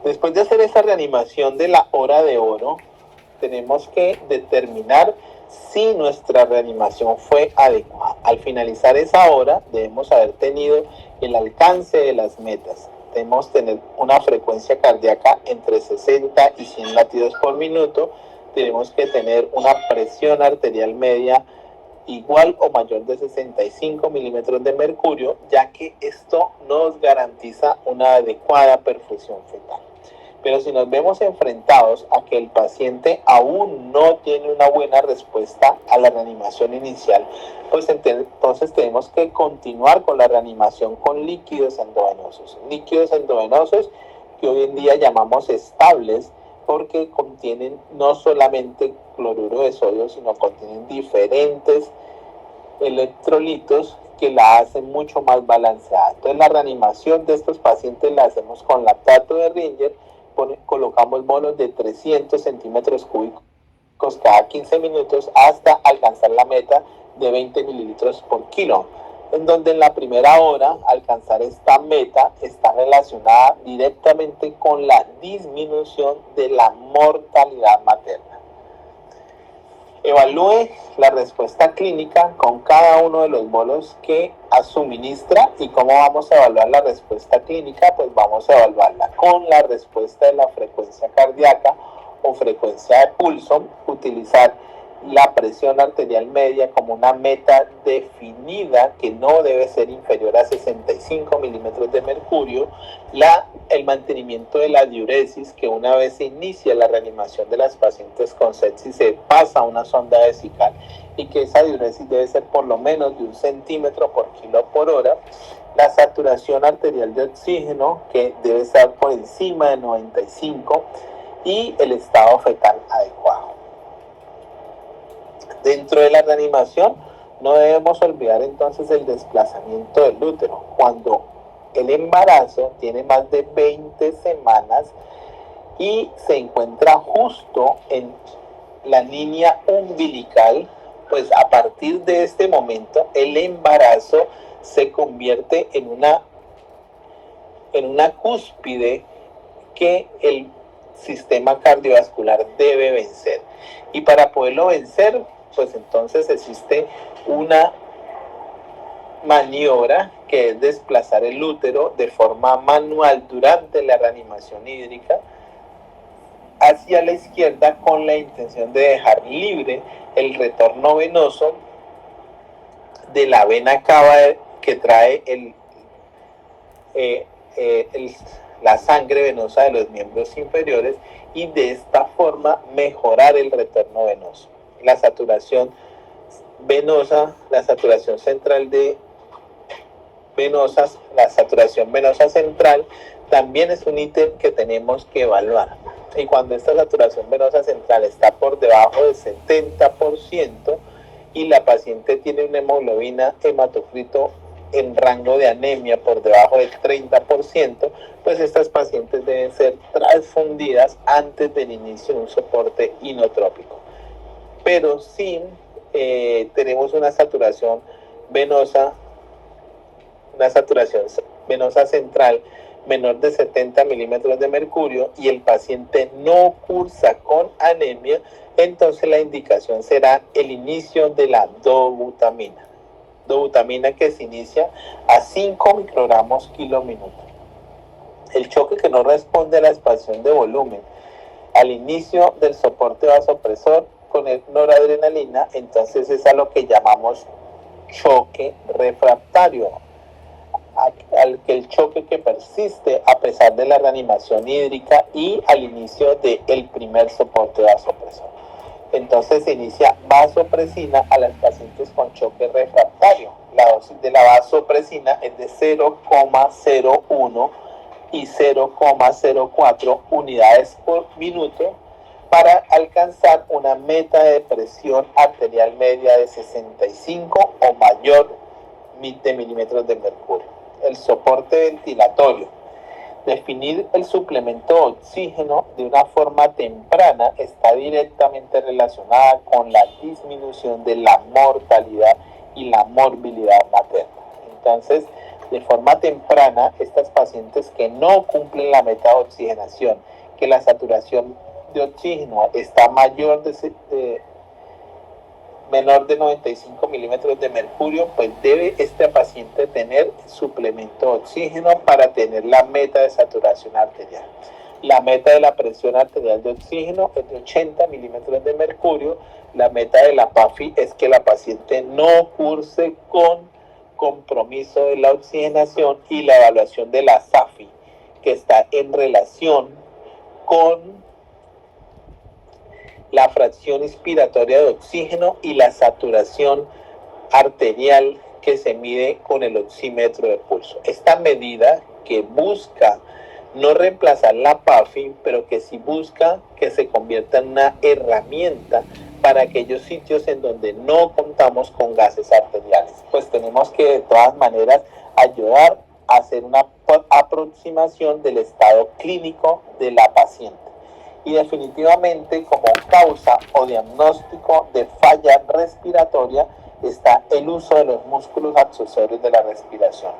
Después de hacer esa reanimación de la hora de oro, tenemos que determinar si nuestra reanimación fue adecuada. Al finalizar esa hora, debemos haber tenido el alcance de las metas. Debemos tener una frecuencia cardíaca entre 60 y 100 latidos por minuto. Tenemos que tener una presión arterial media igual o mayor de 65 milímetros de mercurio, ya que esto nos garantiza una adecuada perfusión fetal. Pero si nos vemos enfrentados a que el paciente aún no tiene una buena respuesta a la reanimación inicial, pues entonces tenemos que continuar con la reanimación con líquidos endovenosos. Líquidos endovenosos que hoy en día llamamos estables, porque contienen no solamente cloruro de sodio, sino contienen diferentes electrolitos que la hacen mucho más balanceada. Entonces la reanimación de estos pacientes la hacemos con lactato de Ringer, colocamos bolos de 300 centímetros cúbicos cada 15 minutos hasta alcanzar la meta de 20 mililitros por kilo, en donde en la primera hora alcanzar esta meta está relacionada directamente con la disminución de la mortalidad materna. Evalúe la respuesta clínica con cada uno de los bolos que suministra. ¿Y cómo vamos a evaluar la respuesta clínica? Pues vamos a evaluarla con la respuesta de la frecuencia cardíaca o frecuencia de pulso, utilizar la presión arterial media como una meta definida que no debe ser inferior a 65 milímetros de mercurio, el mantenimiento de la diuresis, que una vez se inicia la reanimación de las pacientes con sepsis se pasa a una sonda vesical y que esa diuresis debe ser por lo menos de 1 centímetro por kilo por hora, la saturación arterial de oxígeno que debe estar por encima de 95 y el estado fetal adecuado. Dentro de la reanimación no debemos olvidar entonces el desplazamiento del útero. Cuando el embarazo tiene más de 20 semanas y se encuentra justo en la línea umbilical, pues a partir de este momento el embarazo se convierte en una cúspide que el sistema cardiovascular debe vencer. Y para poderlo vencer, pues entonces existe una maniobra que es desplazar el útero de forma manual durante la reanimación hídrica hacia la izquierda con la intención de dejar libre el retorno venoso de la vena cava que trae la sangre venosa de los miembros inferiores y de esta forma mejorar el retorno venoso. La saturación venosa, la saturación central la saturación venosa central también es un ítem que tenemos que evaluar. Y cuando esta saturación venosa central está por debajo del 70% y la paciente tiene una hemoglobina hematocrito en rango de anemia por debajo del 30%, pues estas pacientes deben ser transfundidas antes del inicio de un soporte inotrópico. Pero si tenemos una saturación venosa central menor de 70 milímetros de mercurio y el paciente no cursa con anemia, entonces la indicación será el inicio de la dobutamina. Dobutamina que se inicia a 5 microgramos kilo minuto. El choque que no responde a la expansión de volumen al inicio del soporte vasopresor con noradrenalina, entonces es a lo que llamamos choque refractario, al que el choque que persiste a pesar de la reanimación hídrica y al inicio del primer soporte vasopresor. Entonces se inicia vasopresina a las pacientes con choque refractario. La dosis de la vasopresina es de 0,01 y 0,04 unidades por minuto para alcanzar una meta de presión arterial media de 65 o mayor de milímetros de mercurio. El soporte ventilatorio. Definir el suplemento de oxígeno de una forma temprana está directamente relacionada con la disminución de la mortalidad y la morbilidad materna. Entonces, de forma temprana, estas pacientes que no cumplen la meta de oxigenación, que la saturación de oxígeno está menor de 95 milímetros de mercurio, pues debe este paciente tener suplemento de oxígeno para tener la meta de saturación arterial. La meta de la presión arterial de oxígeno es de 80 milímetros de mercurio. La meta de la PAFI es que la paciente no curse con compromiso de la oxigenación, y la evaluación de la SAFI, que está en relación con la fracción inspiratoria de oxígeno y la saturación arterial que se mide con el oxímetro de pulso. Esta medida que busca no reemplazar la PAFI, pero que sí busca que se convierta en una herramienta para aquellos sitios en donde no contamos con gases arteriales. Pues tenemos que de todas maneras ayudar a hacer una aproximación del estado clínico de la paciente. Y definitivamente como causa o diagnóstico de falla respiratoria está el uso de los músculos accesorios de la respiración.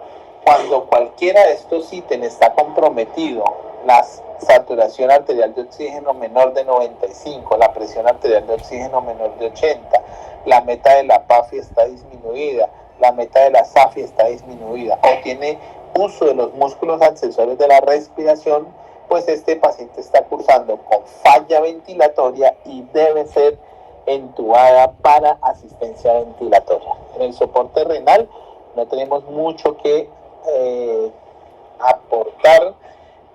Cuando cualquiera de estos ítems está comprometido, la saturación arterial de oxígeno menor de 95, la presión arterial de oxígeno menor de 80, la meta de la PAFI está disminuida, la meta de la SAFI está disminuida, o tiene uso de los músculos accesorios de la respiración, pues este paciente está cursando con falla ventilatoria y debe ser entubada para asistencia ventilatoria. En el soporte renal no tenemos mucho que aportar,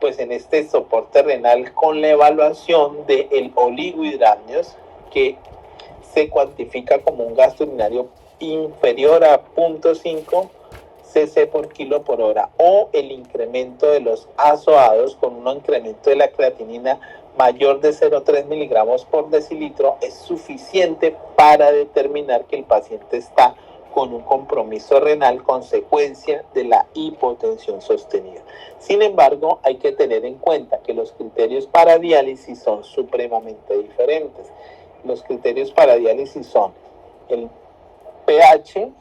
pues en este soporte renal con la evaluación del oligohidramnios, que se cuantifica como un gasto urinario inferior a 0.5 cc por kilo por hora, o el incremento de los azoados con un incremento de la creatinina mayor de 0,3 miligramos por decilitro, es suficiente para determinar que el paciente está con un compromiso renal consecuencia de la hipotensión sostenida. Sin embargo, hay que tener en cuenta que los criterios para diálisis son supremamente diferentes. Los criterios para diálisis son el pH,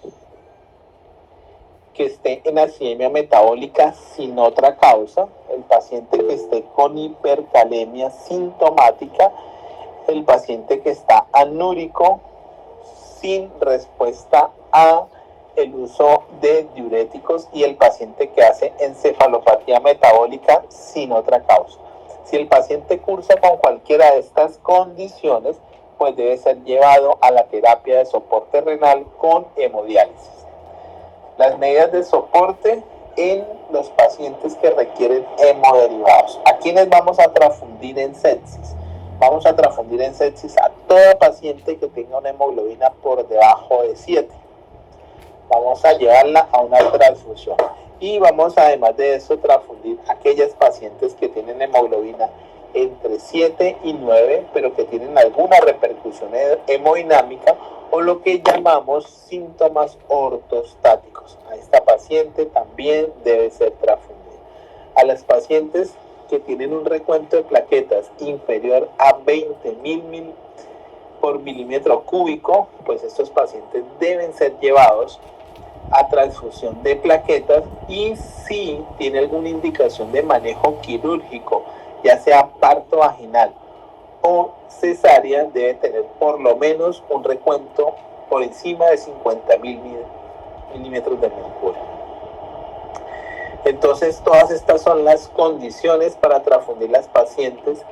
que esté en acidemia metabólica sin otra causa, el paciente que esté con hipercalemia sintomática, el paciente que está anúrico sin respuesta a el uso de diuréticos, y el paciente que hace encefalopatía metabólica sin otra causa. Si el paciente cursa con cualquiera de estas condiciones, pues debe ser llevado a la terapia de soporte renal con hemodiálisis. Las medidas de soporte en los pacientes que requieren hemoderivados. ¿A quiénes vamos a transfundir en sepsis? Vamos a transfundir en sepsis a todo paciente que tenga una hemoglobina por debajo de 7. Vamos a llevarla a una transfusión. Y vamos, además de eso, transfundir a aquellas pacientes que tienen hemoglobina entre 7 y 9, pero que tienen alguna repercusión hemodinámica o lo que llamamos síntomas ortostáticos. A esta paciente paciente también debe ser transfundida. A las pacientes que tienen un recuento de plaquetas inferior a 20.000 por milímetro cúbico, pues estos pacientes deben ser llevados a transfusión de plaquetas, y si tiene alguna indicación de manejo quirúrgico, ya sea parto vaginal o cesárea, debe tener por lo menos un recuento por encima de 50.000 milímetros de mercurio. Entonces, todas estas son las condiciones para transfundir las pacientes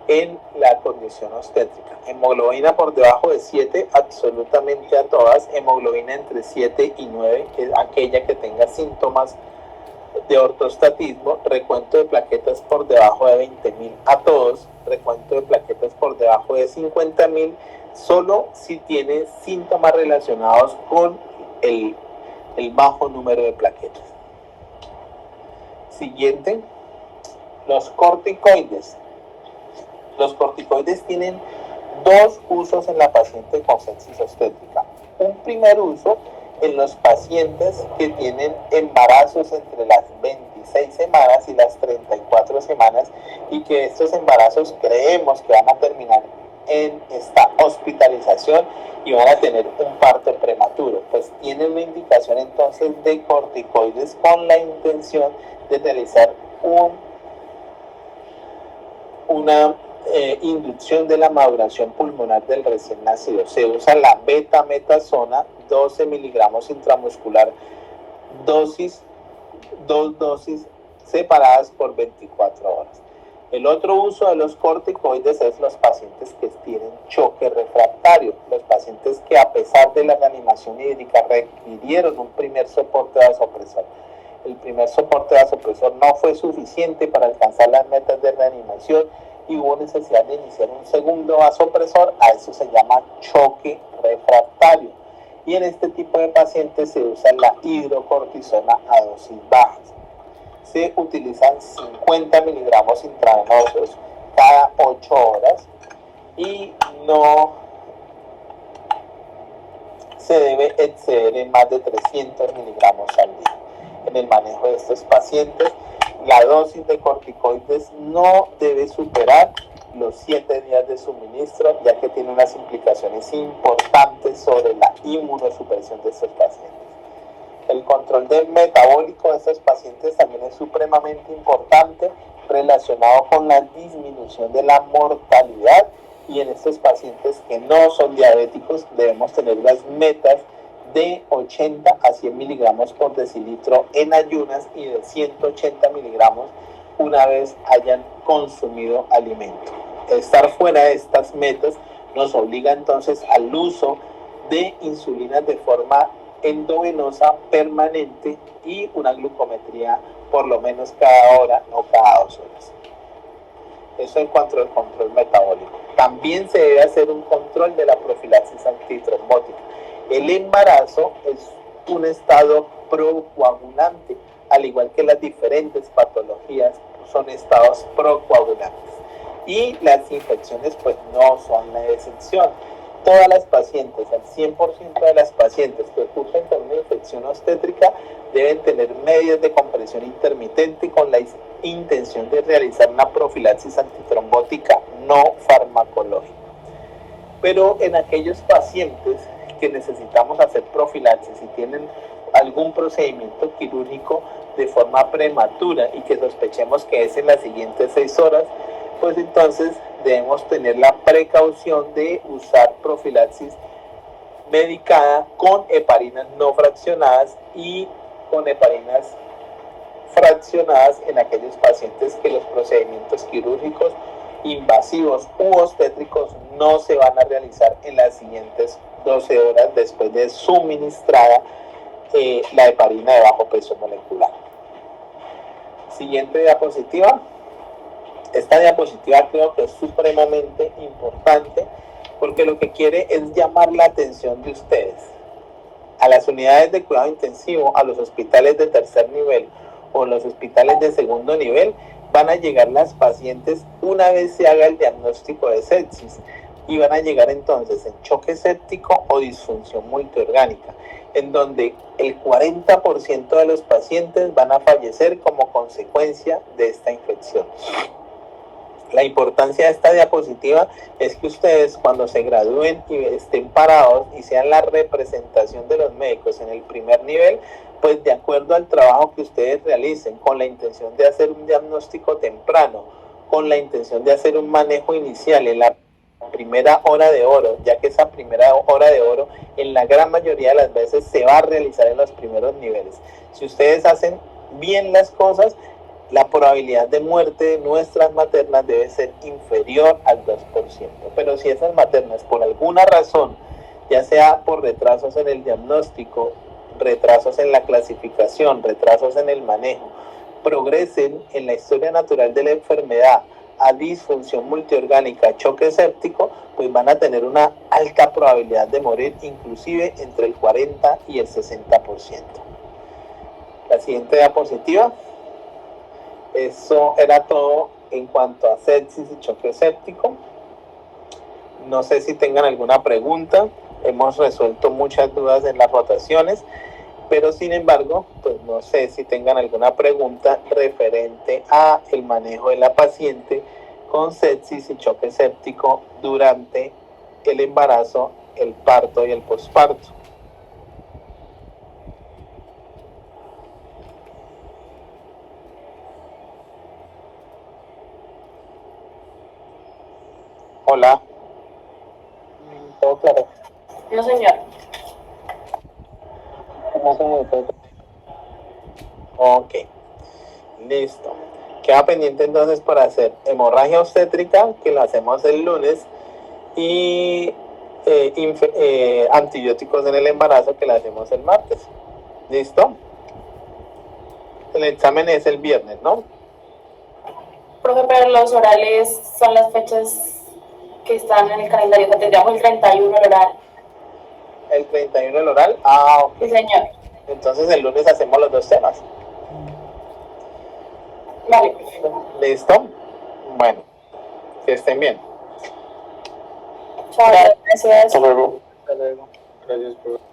en la condición obstétrica. Hemoglobina por debajo de 7, absolutamente a todas. Hemoglobina entre 7 y 9, que es aquella que tenga síntomas de ortostatismo. Recuento de plaquetas por debajo de 20.000 a todos. Recuento de plaquetas por debajo de 50.000, solo si tiene síntomas relacionados con el bajo número de plaquetas. Siguiente, los corticoides. Los corticoides tienen dos usos en la paciente con sepsis obstétrica. Un primer uso en los pacientes que tienen embarazos entre las 26 semanas y las 34 semanas, y que estos embarazos creemos que van a terminar en esta hospitalización y van a tener un parto prematuro. Pues tienen una indicación entonces de corticoides con la intención de realizar una inducción de la maduración pulmonar del recién nacido. Se usa la betametasona, 12 miligramos intramuscular, dos dosis separadas por 24 horas. El otro uso de los corticoides es los pacientes que tienen choque refractario, los pacientes que, a pesar de la reanimación hídrica, requirieron un primer soporte vasopresor. El primer soporte vasopresor no fue suficiente para alcanzar las metas de reanimación y hubo necesidad de iniciar un segundo vasopresor. A eso se llama choque refractario. Y en este tipo de pacientes se usa la hidrocortisona a dosis bajas. Se utilizan 50 miligramos intravenosos cada 8 horas y no se debe exceder en más de 300 miligramos al día. En el manejo de estos pacientes, la dosis de corticoides no debe superar los 7 días de suministro, ya que tiene unas implicaciones importantes sobre la inmunosupresión de estos pacientes. El control del metabólico de estos pacientes también es supremamente importante, relacionado con la disminución de la mortalidad, y en estos pacientes que no son diabéticos debemos tener las metas de 80 a 100 miligramos por decilitro en ayunas y de 180 miligramos una vez hayan consumido alimento. Estar fuera de estas metas nos obliga entonces al uso de insulinas de forma endovenosa permanente y una glucometría por lo menos cada hora o cada 2 horas. Eso en cuanto al control metabólico. También se debe hacer un control de la profilaxis antitrombótica. El embarazo es un estado procoagulante, al igual que las diferentes patologías son estados procoagulantes. Y las infecciones pues no son la excepción. Todas las pacientes, el 100% de las pacientes que ocurren con una infección obstétrica deben tener medidas de compresión intermitente con la intención de realizar una profilaxis antitrombótica no farmacológica. Pero en aquellos pacientes que necesitamos hacer profilaxis y tienen algún procedimiento quirúrgico de forma prematura y que sospechemos que es en las siguientes 6 horas, pues entonces debemos tener la precaución de usar profilaxis medicada con heparinas no fraccionadas y con heparinas fraccionadas en aquellos pacientes que los procedimientos quirúrgicos invasivos u obstétricos no se van a realizar en las siguientes 12 horas después de suministrada la heparina de bajo peso molecular. Siguiente diapositiva. Esta diapositiva creo que es supremamente importante porque lo que quiere es llamar la atención de ustedes. A las unidades de cuidado intensivo, a los hospitales de tercer nivel o los hospitales de segundo nivel, van a llegar las pacientes una vez se haga el diagnóstico de sepsis. y van a llegar entonces en choque séptico o disfunción multiorgánica, en donde el 40% de los pacientes van a fallecer como consecuencia de esta infección. La importancia de esta diapositiva es que ustedes, cuando se gradúen y estén parados y sean la representación de los médicos en el primer nivel, pues de acuerdo al trabajo que ustedes realicen, con la intención de hacer un diagnóstico temprano, con la intención de hacer un manejo inicial en la primera hora de oro, ya que esa primera hora de oro en la gran mayoría de las veces se va a realizar en los primeros niveles. Si ustedes hacen bien las cosas, la probabilidad de muerte de nuestras maternas debe ser inferior al 2%. Pero si esas maternas por alguna razón, ya sea por retrasos en el diagnóstico, retrasos en la clasificación, retrasos en el manejo, progresen en la historia natural de la enfermedad a disfunción multiorgánica, choque séptico, pues van a tener una alta probabilidad de morir, inclusive entre el 40 y el 60%. La siguiente diapositiva. Eso era todo en cuanto a sepsis y choque séptico. No sé si tengan alguna pregunta. Hemos resuelto muchas dudas en las rotaciones, pero sin embargo, pues no sé si tengan alguna pregunta referente a el manejo de la paciente con sepsis y choque séptico durante el embarazo, el parto y el posparto. Hola. ¿Todo claro? No, señor. Ok, listo. Queda pendiente entonces para hacer hemorragia obstétrica, que la hacemos el lunes, y antibióticos en el embarazo, que la hacemos el martes. ¿Listo? El examen es el viernes, ¿no? Profe, pero los orales son las fechas que están en el calendario, que tendríamos el 31 el oral. El 31 el oral. Ah, ok. Sí, señor. Entonces el lunes hacemos los dos temas. Vale. ¿Listo? Bueno, que estén bien. Chao, gracias. Hasta luego. Hasta luego. Gracias por...